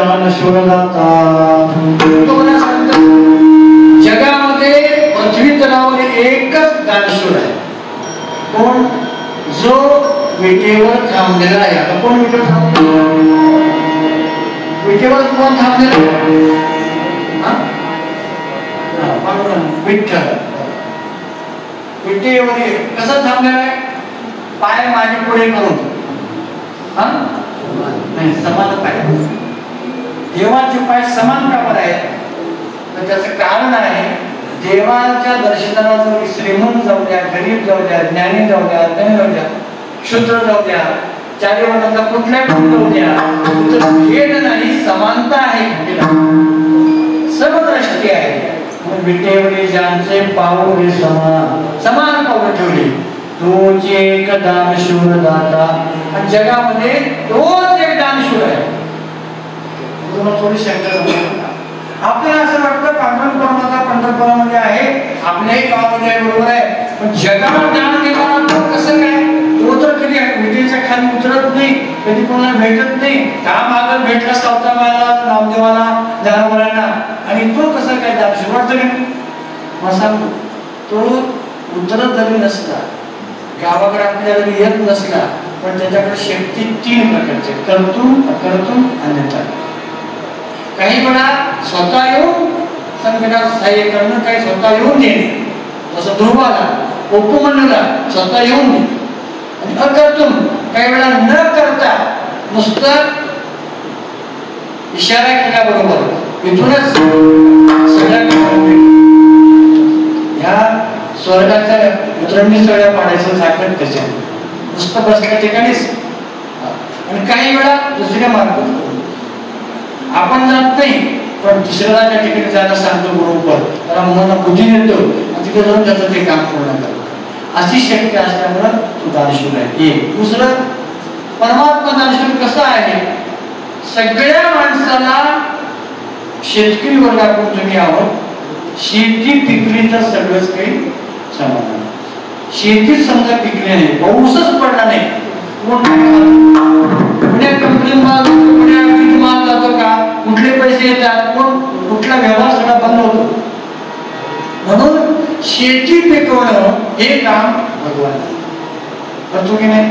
दानशूर दाता. जगामध्ये पृथ्वी तलावर एकच दानशूर आहे. कोण? जो विटेवर थांबलेला आहे. आता कोण विटेवर थांबलेला? विटेवर कोण थांबलेला? विठ्ठल. विटेवर कसं थांबलेला आहे? पाय माझे पुढे करून. नाही, समान पाय. देवाचे पाय समान का बरं आहेत? तर त्याचं कारण आहे, देवाच्या दर्शनाला जर श्रीमंत जाऊ द्या, गरीब जाऊ द्या, ज्ञानी जाऊ द्या, धनी जाऊ द्या, शूद्र जाऊ द्या, चारी वर्णाचा कुठल्या पण जाऊ द्या, भेद नाही, समानता आहे. समदृष्टी आहे. विटेवरी ज्यांचे पाऊल समान, समान पाऊल ठेवली. तोच एक दानशूर दाता. आणि जगामध्ये तोच एक दानशूर आहे. थोडी शंका. आपल्याला असं वाटतं पंढरपुरामध्ये आहे, आपल्याही गावामध्ये बरोबर आहे, पण जगाला ज्ञान देताना तो कसं काय? तो तर कधी विटेच्या खाली उतरत नाही, कधी कोणाला भेटत नाही. का मागं भेटला सावतामाला, नामदेवाला, दानवरांना, आणि तो कसं काय दानशूर वाटतं की मग सांगू? तो उतरत जरी नसला, गावाकडे आपल्याला येत नसला, पण त्याच्याकडे शक्ती 3 प्रकारचे: कर्तृ, अकर्तृ, अन्यथा. काही वेळा स्वतः येऊन संकटात सहाय्य करणं, काही स्वतः येऊन देणे. जसं ध्रुवाला, उपमन्यूला स्वतः येऊन देणे. आणि अकर्तृ काही वेळा न करता नुसतं इशारा केल्याबरोबर इथूनच सगळ्या ह्या स्वर्गाच्या उतरणी सगळ्या पाडायचं झाकण त्याच्या नुसतं बसल्या ठिकाणीच. आणि काही वेळा दुसऱ्या मार्गात आपण जात नाही, पण दुसऱ्याला त्या ठिकाणी जायला सांगतो बरोबर, त्याला मुलांना बुद्धी देतो आणि तिथे जाऊन त्याचं ते काम पूर्ण करतो. अशी शक्ती असल्यामुळं तो दानशूर आहे. एक. दुसरं, परमात्मा दानशूर कसा आहे? सगळ्या माणसाला, शेतकरी वर्गाकडून तुम्ही आहोत, शेती पिकली तर सगळंच काही समाधान. शेतीच समजा पिकली नाही, पाऊसच पडला नाही, कुठल्या कंपनीत माल जातो का, कुठले पैसे येतात, कोण कुठला व्यवहार सगळा बंद होतो. म्हणून शेती पिकवणं हे काम भगवान करतो की नाही.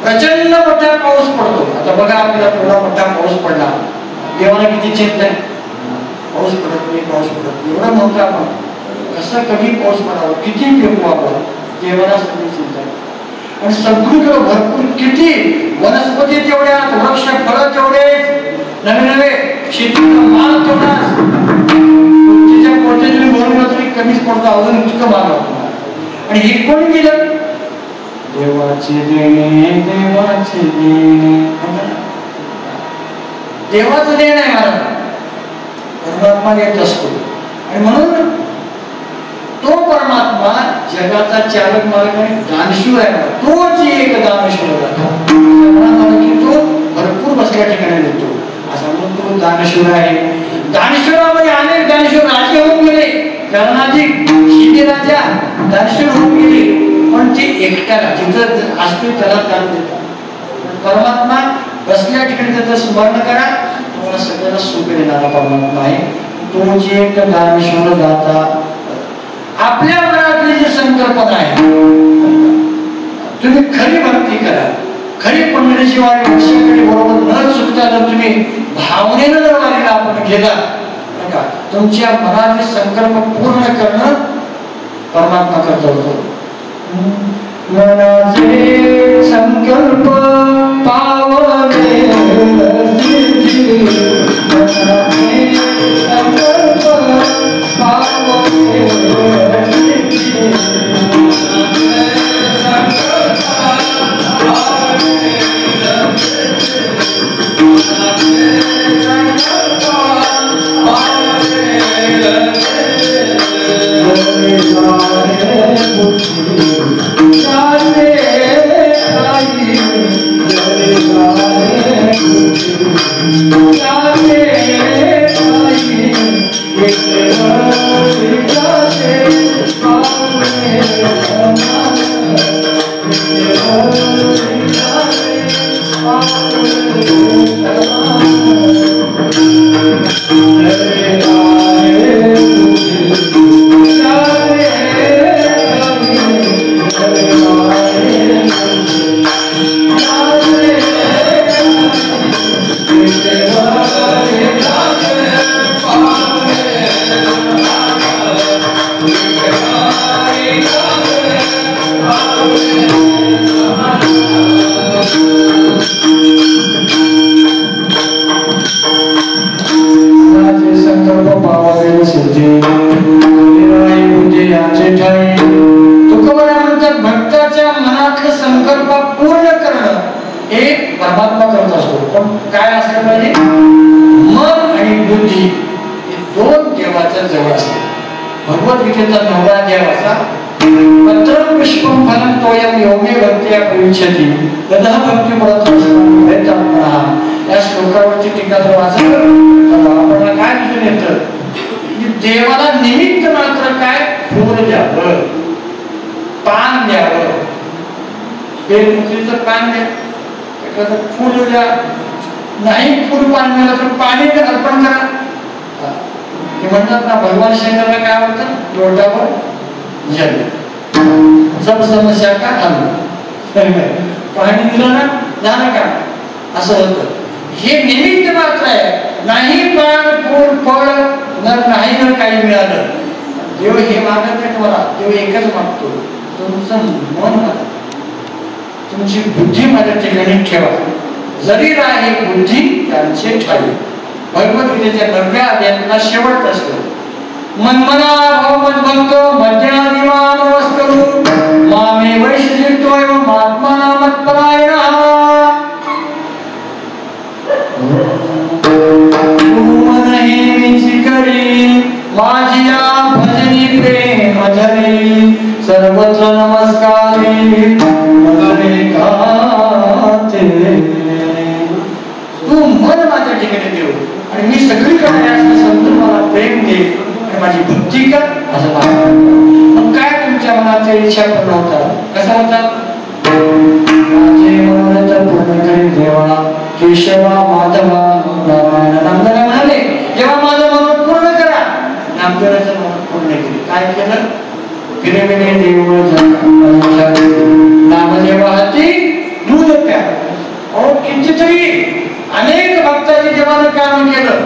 प्रचंड मोठा पाऊस पडतो. आता बघा, आपल्याला थोडा मोठा पाऊस पडला, देवाला किती चिंता आहे. पाऊस पडत नाही, पाऊस पडत नाही, एवढं म्हणतो आपण. कसं कधी पाऊस पडावा, किती पिकू आपण, देवाला सगळी चिंता आहे. आणि सगळीकडे भरपूर किती वनस्पती तेवढ्या, वृक्ष फळं तेवढे, नवे नवे शेतीचा माल तेवढा. तिच्या पोटे तुम्ही बोलला तरी कमीच पडतो, अजून इतकं माल लागतो. आणि हे कोणी केलं? देवाचे देणे, देवाचे देणे. देवाचं देण आहे मला, परमात्मा देत असतो. आणि म्हणून तो परमात्मा जगाचा चालक मालक आणि दानशूर आहे. तोच एक दानशूर होता. तो भरपूर बसल्या ठिकाणी देतो, असा म्हणून तो दानशूर आहे. दानशूरामध्ये अनेक दानशूर राजे होऊन गेले. कर्णाधिक शिंदे राजा दानशूर होऊन गेले, पण ते एकट्याला जिथं असते त्याला दान देतात. परमात्मा बसल्या ठिकाणी त्याचं स्मरण करा, तुम्हाला सगळ्यांना सुख देणारा परमात्मा आहे. तो जे एक दानशूर दाता. आपल्या मनातली जी संकल्पना आहे, तुम्ही खरी भक्ती करा, खरी पंढरीची वारी वर्षाकडे बरोबर न चुकता जर तुम्ही भावनेनं जर वारीला आपण गेला, तुमच्या मनाचे संकल्प पूर्ण करणं परमात्मा करत होतो. मनाचे संकल्प पावले, संकल्प पावले, Hare झाले? मन आणि बुद्धी हे दोन देवाच्या जवळ असतात. भगवद्गीतेचा 9वा अध्याय वाचा. पत्रं पुष्पं फलं तोयं यो मे भक्त्या प्रयुज्यते ततः भक्तिपरतः या श्लोकावरची टीका जर वाचलं तर आपल्याला काय दिसून येतं की देवाला निमित्त मात्र काय फूल द्यावं, पान द्यावं. बेलपत्रीचं पान द्या, एखादं फूल द्या, नाही फूल पान मिळालं तर पाणी अर्पण करा. ते म्हणतात ना भगवान शंकरला काय आवडतं? लोटावर जल, सब समस्या का हल. पाणी दिलं ना झालं का, असं होतं. हे निमित्त मात्र आहे. नाही पान फूल फळ नाही जर काही मिळालं, देव हे मागत नाही तुम्हाला. देव एकच मागतो, तुमचं मन मागत, तुमची बुद्धी माझ्या ठिकाणी ठेवा. जरी राही बुद्धी त्यांचे ठाई. भगवद्गीतेच्या 9व्या अध्यायातला शेवट असतो. मनमना भव मद्भक्त मध्यादिमान वस्तु मामे वैशिष्टो एवं आत्मना मत्परायणः. तुम नेहमीची करी माझिया भजनी प्रेम धरी सर्वत्र नमस्कारी मगरे गाते. तू मन माझ्या ठिकाणी देऊ आणि मी सगळीकडे असं समजून मला प्रेम दे आणि माझी भक्ती कर असं मागतो. मग काय तुमच्या मनाच्या इच्छा पूर्ण होतात? कसा होतात? माझे मनोरथ पूर्ण करी देवा केशवा माधवा नारायण. नामदेव म्हणाले जेव्हा माझं मनोरथ पूर्ण करा. नामदेवाचं मनोरथ पूर्ण केले. काय केलं? फिरविणे देऊळ नामदेव हाती दूध प्या. अहो कितीतरी अनेक भक्तांनी देवानं काम केलं.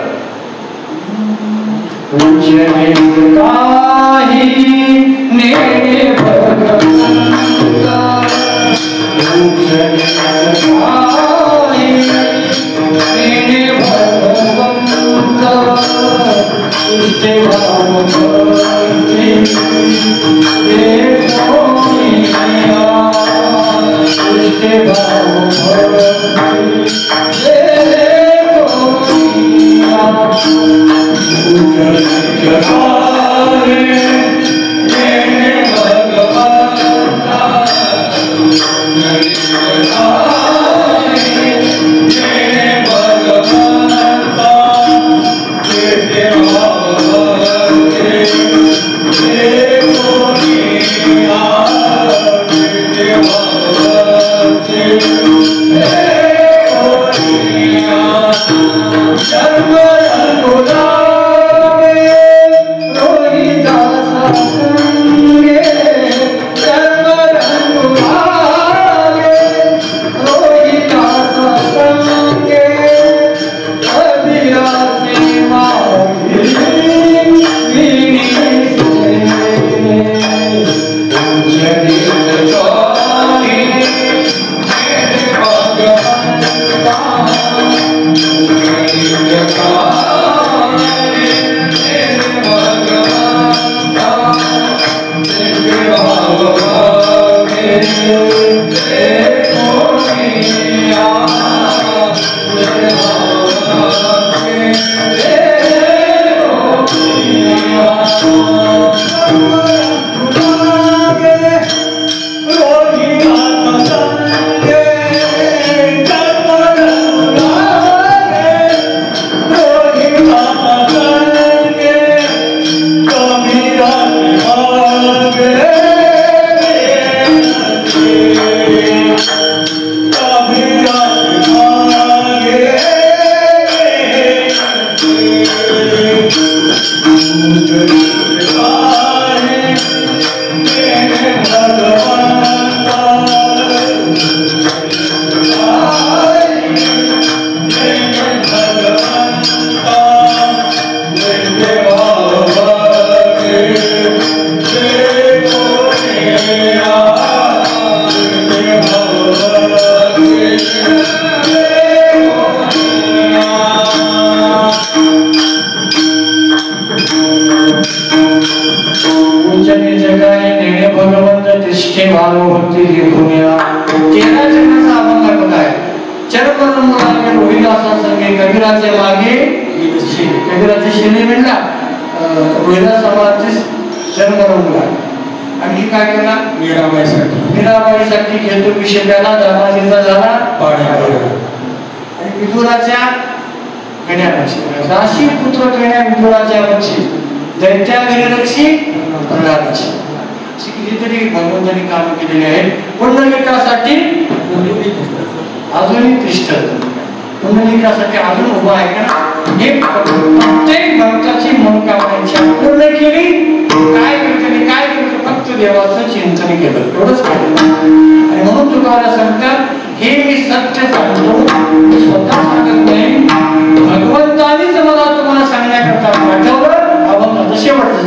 काही नेणे भगवंता God. कबीराच्या मागे कबीराचे शेणे म्हणला रोहिदास समाजाचे जन्म रंगला. आणि काय केला मीराबाईसाठी खेळतो विषय प्याला धर्माजीचा झाला आणि विदुराच्या गण्याची राशी पुत्र गण्या विदुराच्या वंशी दैत्या गणरक्षी प्रल्हादाची अशी कितीतरी भगवंतांनी काम केलेली आहेत. पुंडलिकासाठी अजूनही तिष्ठ पुंडलिकासाठी अजून उभा आहे का. हे प्रत्येक भक्ताची मनोकामना पूर्ण केली. काय करते काय करते फक्त देवाचं चिंतन केलं एवढंच केलं. आणि म्हणून तुम्हाला सांगतात हे मी सत्य सांगतो मी स्वतः सांगत नाही भगवंतानीच मला तुम्हाला सांगण्याकरता पाठवलं. आपण शेवटचं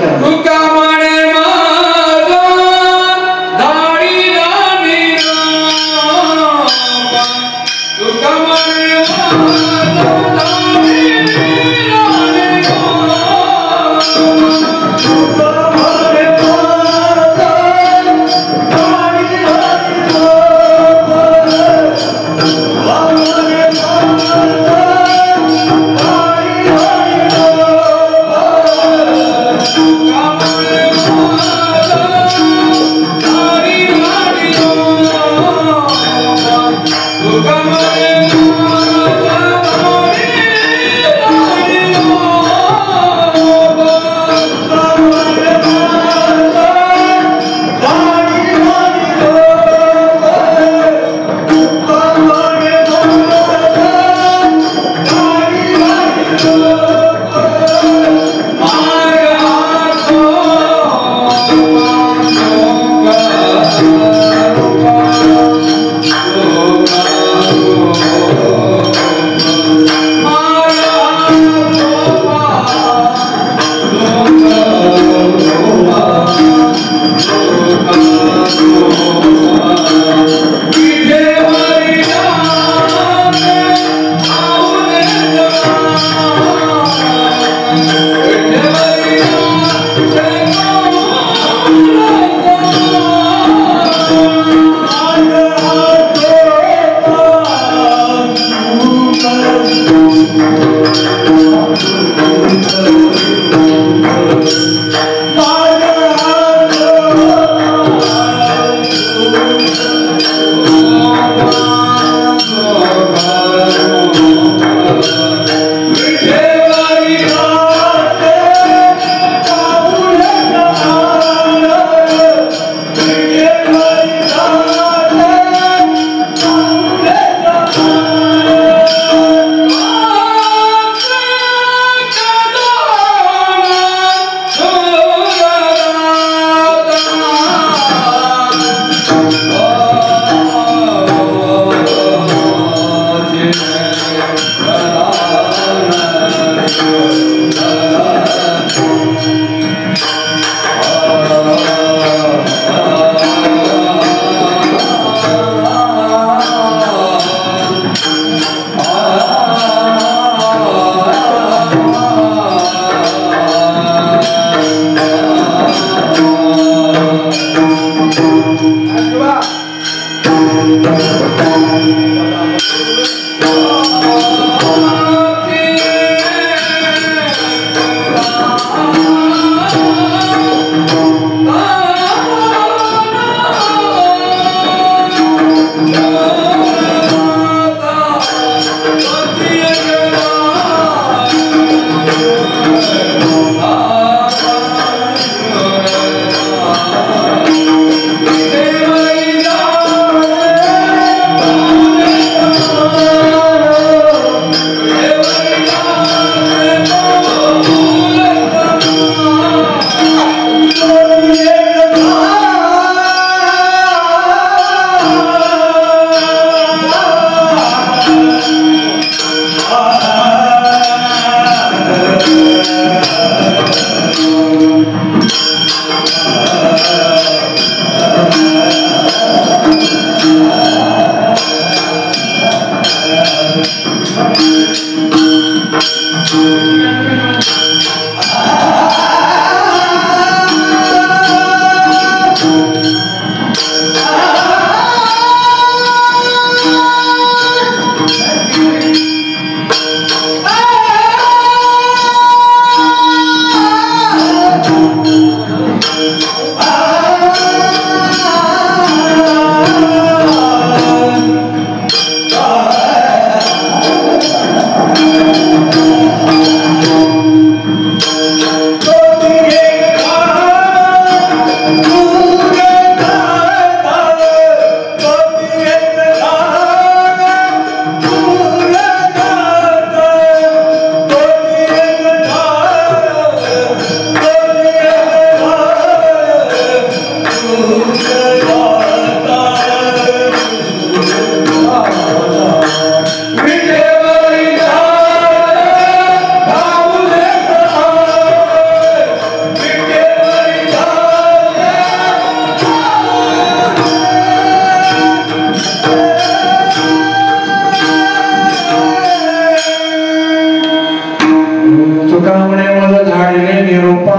तुका म्हणे मला झाडीले निरोपा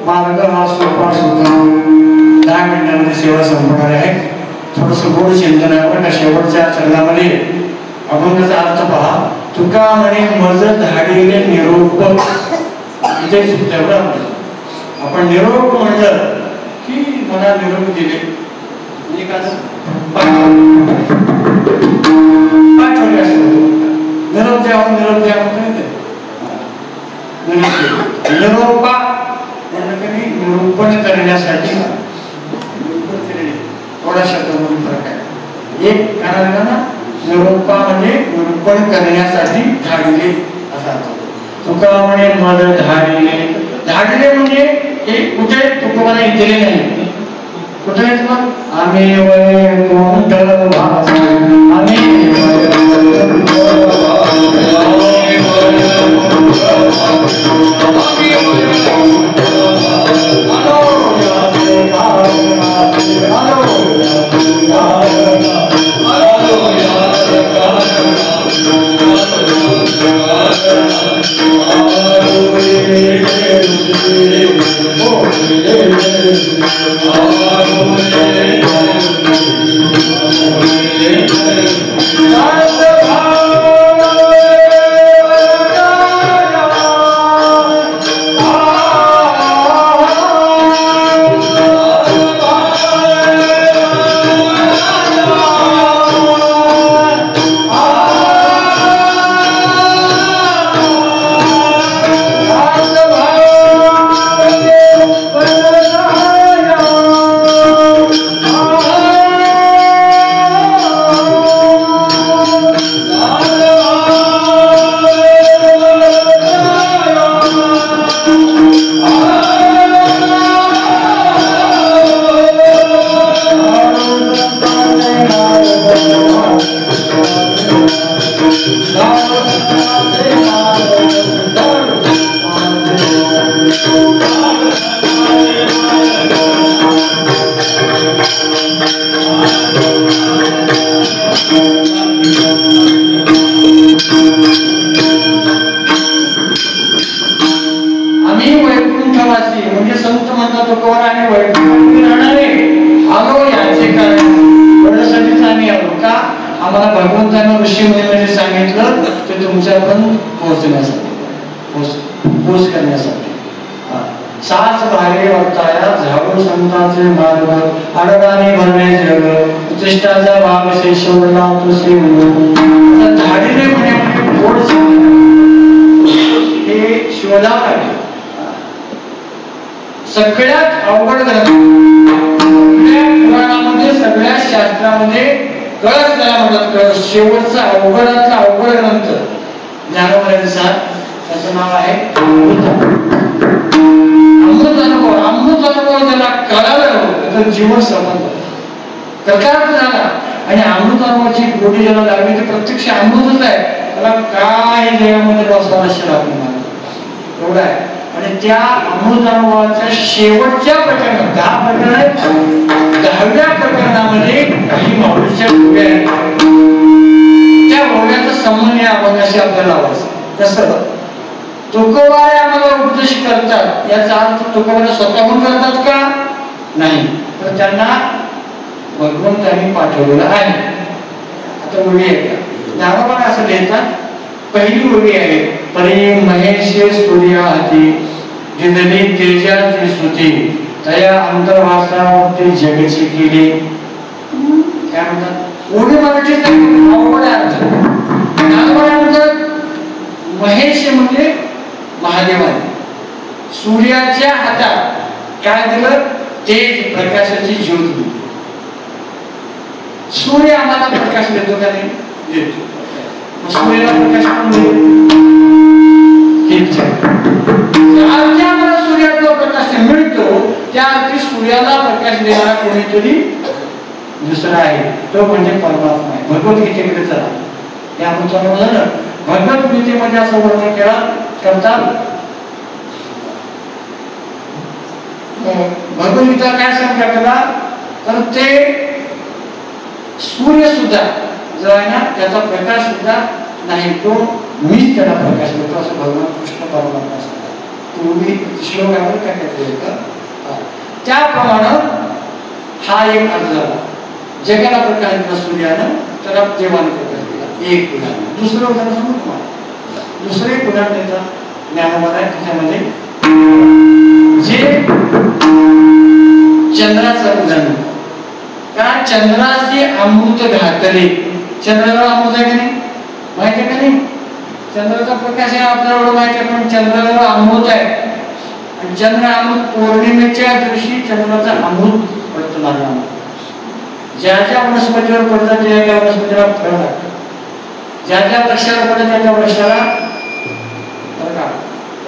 मार्ग हा सोपा सुद्धा. 10 मिनिटांमध्ये सेवा संपणार आहे. थोडस गोड चिंतन आहे बरं का शेवटच्या चरणामध्ये. अभंगाचा अर्थ पहा. तुका म्हणे मज धाडीले निरोप. इथे सुद्धा आपण निरोप म्हणलं की मला निरोप दिले म्हणजे काय पाठवले असं निरोप द्या निरोप द्या निरोपा निरूपण करण्यासाठी थोडा शब्दामध्ये फरक आहे. एक काय ना निरोपा म्हणजे निरूपण करण्यासाठी धाडले असा अर्थ. तुका म्हणे मज धाडले. धाडले म्हणजे हे कुठे तुकोबाने दिले नाही. कुठे आम्ही वैकुंठ वासी आम्ही म्हणजे संत म्हणतात तुकोबार आणि वैकुंठामध्ये राहणारे आलो याचे कारण एवढ्यासाठीच आम्ही आलो का आम्हाला भगवंतानं ऋषी मुनीने सांगितलं ते तुमच्यापर्यंत पोहोचण्यासाठी पोच करण्यासाठी. साच भागे वर्ताया झाडू संतांचे मार्ग अडगाने भरणे जग प्रतिष्ठाचा भाग शेषवला तुझे म्हणून धाडीने म्हणे गोड हे शोधावं लागेल. सगळ्यात अवघड ग्रंथ पुराणामध्ये सगळ्या शास्त्रामध्ये कळस त्याला म्हणतात. कळस शेवटचा अवघडातला अवघड ग्रंथ ज्ञानोबरांचा त्याचं नाव आहे अमृत अनुभव. अमृत अनुभव ज्याला कळालं त्याचा जीवन संबंध कृतार्थ झाला आणि अमृत अनुभवाची गोडी ज्याला लागली ते प्रत्यक्ष अमृतच आहे. त्याला काय जगामध्ये स्वारस्य लागणार एवढं आहे. आणि त्या अमृत अनुभवाच्या शेवटच्या प्रकरणात 10 प्रकरण आहेत. 10व्या प्रकरणामध्ये काही माऊलीच्या ओव्या आहेत. त्या ओव्याचा संबंध या अभंगाशी आपल्याला लावायचा. कसं तुकोबारे आम्हाला उपदेश करतात याचा अर्थ तुकोबारे स्वतःहून करतात का नाही तर त्यांना भगवंतांनी पाठवलेलं आहे. आता ओवी आहे का ज्ञानोबा असं लिहितात. पहिली ओवी आहे परी महेश सूर्याती जिंदली तेजाची स्तुती तया अंतर्वासावरती जगची केली. काय म्हणतात ओवी मराठीत अवघड अर्थ. ज्ञानोबा महेश म्हणजे महादेवाने सूर्याच्या हातात काय दिलं तेज प्रकाशाची ज्योत दिली. सूर्य आम्हाला प्रकाश देतो का नाही देतो. सूर्याला प्रकाश पण आम्हाला सूर्याचा प्रकाश मिळतो त्या अर्थी सूर्याला प्रकाश देणारा कोणीतरी दुसरा आहे तो म्हणजे परमात्मा आहे. भगवद्गीतेकडे चला हे आपण झालं. भगवद्गीतेमध्ये असं वर्णन केला करतात. भगवद्गीता काय सांगतात तर ते सूर्य सुद्धा जो आहे ना त्याचा प्रकाश सुद्धा नाही तो मीच त्याला प्रकाश देतो असं भगवान कृष्ण परमात्मा सांगा तुम्ही श्लोकावर काय काहीतरी का त्याप्रमाणे हा एक अर्थ झाला. जगाला प्रकाश दिला सूर्यानं त्याला देवाने प्रकाश दिला एक उदाहरण. दुसरं उदाहरण सांगू तुम्हाला. दुसरे एक उदाहरण त्याचं ज्ञानोबा आहे त्याच्यामध्ये जे चंद्राचं उदाहरण कारण चंद्राचे अमृत घातले. चंद्राला अमृत आहे की नाही माहिती आहे का नाही. चंद्राचा प्रकाश आहे आपल्याला एवढं माहिती आहे पण चंद्राला अमृत आहे आणि चंद्र अमृत पौर्णिमेच्या दिवशी चंद्राचा अमृत पडतो मानवाला. ज्या ज्या वनस्पतीवर पडतात त्या त्या वनस्पतीला फळ लागतं. ज्या ज्या वृक्षाला पडतात त्या त्या वृक्षाला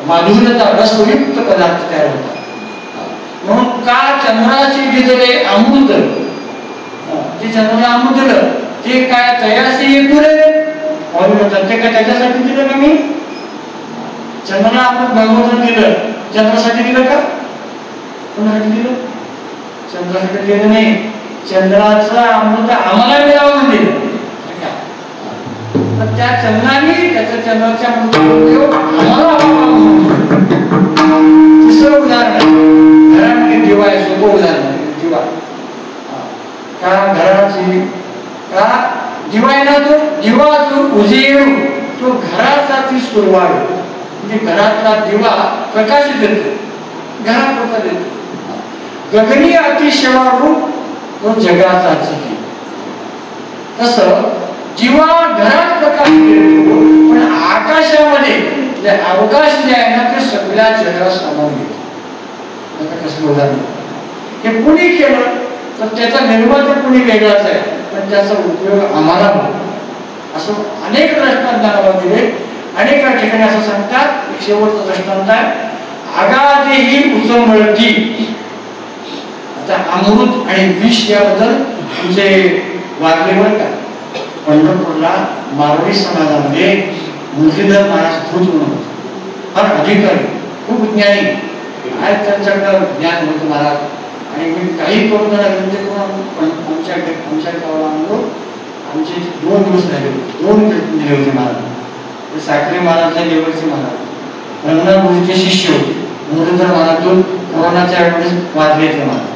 माधुर्यता रसयुक्त पदार्थ तयार होतात. म्हणून का चंद्राचे दिलेले अमृत जे चंद्राला अमृत दिलं ते काय तयासे येतो रे म्हणतात ते काय त्याच्यासाठी दिलं का मी. चंद्राला अमृत भगवंताने दिलं चंद्रासाठी दिलं का कोणासाठी दिलं. चंद्रासाठी दिलं नाही. चंद्राचा अमृत आम्हाला मिळावं म्हणजे तर त्या चंद्राने त्याचा चंद्राच्या उपयोग आम्हाला तिसरं उदाहरण घरामध्ये दिवा आहे. सोपं उदाहरण आहे दिवा. का घराची का दिवा आहे ना तो दिवा जो उजेड तो घराचा ती सुरुवात म्हणजे घरातला दिवा प्रकाशित देतो घरात प्रकाश देतो. गगनी अतिशेवा रूप तो जगाचा चिकी. तसं दिवा घरात प्रकाश देतो पण आकाशामध्ये अवकाश जे आहे ना ते सगळ्या जगाला सामावून घेतो. आता कसं उदाहरण हे कुणी केलं तर त्याचा निर्माता कुणी वेगळाच आहे पण त्याचा उपयोग आम्हाला होतो. असं अनेक दृष्टांत ज्ञानाला दिले. अनेक ठिकाणी असं सांगतात. एक शेवटचा दृष्टांत आहे आगाधे ही उचंबळती. आता अमृत आणि विष याबद्दल तुमचे वागलेवर का पंढरपूरला मारवाडी समाजामध्ये मुरलीधर महाराज धूत म्हणून होते. फार अधिकारी खूप ज्ञानी आहेत. त्यांच्याकडं ज्ञान होतं महाराज आणि मी काही करून त्यांना विनंती करून आमच्या गावाला आणलो. आमचे 2 दिवस राहिले 2 दिले होते महाराज. साखरे महाराजच्या लेवलचे महाराज रंगनाथ गुरुचे शिष्य होते. मुरलीधर महाराज तो कोरोनाच्या वेळेस वारले ते महाराज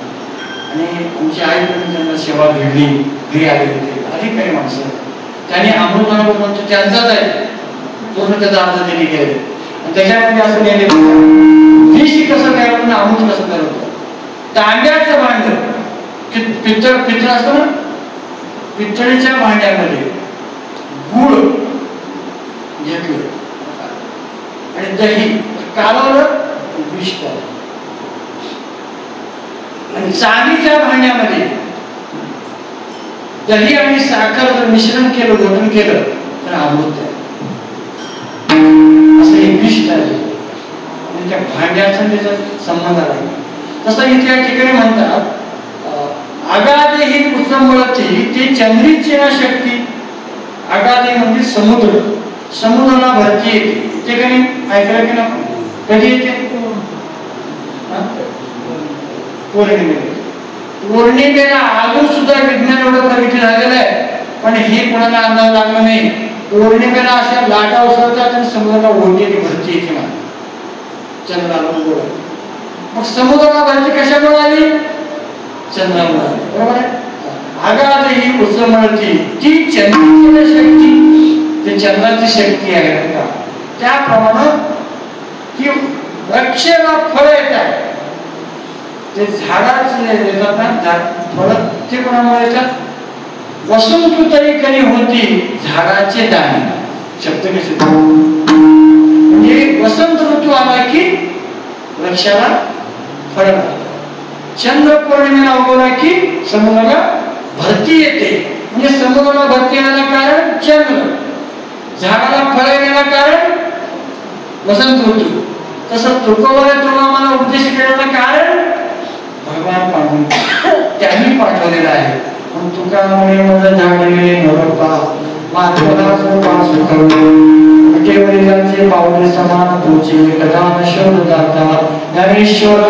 आणि आमची आईकडून त्यांना सेवा घडली घरी आले होते. अधिकारी माणसं त्यांनी अमृत म्हणतो त्यांचाच आहे पूर्ण त्याचा अर्थ त्यांनी केले आणि त्याच्यामध्ये असं नेले विष कसं तयार होतं अमृत कसं तयार होतं. तांब्याचं भांड पितळ असतं ना पितळीच्या भांड्यामध्ये गुळ घेतलं आणि दही कालवलं विष तयार आणि चांदीच्या भांड्यामध्ये दही आणि साखर जर मिश्रण केलं घोटून केलं तर अमृत आहे. असं हे विष तयार आणि त्या भांड्याचा त्याचा संबंध आला. तसं इथे या ठिकाणी म्हणतात अगाधे ही उचंबळती ती चंद्रीची ना शक्ती. अगाधे म्हणजे समुद्र. समुद्राला भरती येते ते काही ऐकलं की ना कधी येते पौर्णिमेला अजून सुद्धा विज्ञान एवढं प्रगती झालेलं आहे पण हे कोणाला अंदाज लागला नाही. पौर्णिमेला अशा लाटा उसळतात आणि समुद्राला ओढी भरती येते मला चंद्राला उघड. मग समुद्राला भरती कशामुळे आली चंद्रामुळे आली. बरोबर आहे. आगाधे ही उचंबळती ती चंद्राची शक्ती ते चंद्राची शक्ती आहे का. त्याप्रमाणे की वृक्षाला फळ येतात ते झाडाचे येतात ना फळ ते कोणामुळे येतात. वसंत तरी कधी होती झाडाचे दाणे. शब्द कसे म्हणजे वसंत ऋतू आला की वृक्षाला फळ लागतात. चंद्र पौर्णिमेला उगवला की समुद्राला भरती येते म्हणजे समुद्राला भरती येण्याला कारण चंद्र. झाडाला फळ येण्याला कारण वसंत ऋतू. तसं तुकोबरा तुला उपदेश करण्याचं कारण भगवान पाठवून त्यांनी पाठवलेलं आहे. पण तुका म्हणे मला झाडले नरोपा माधवला सोपा सुखवले केवळाचे पावले समान तुझे कथा शोध जाता ज्ञानेश्वर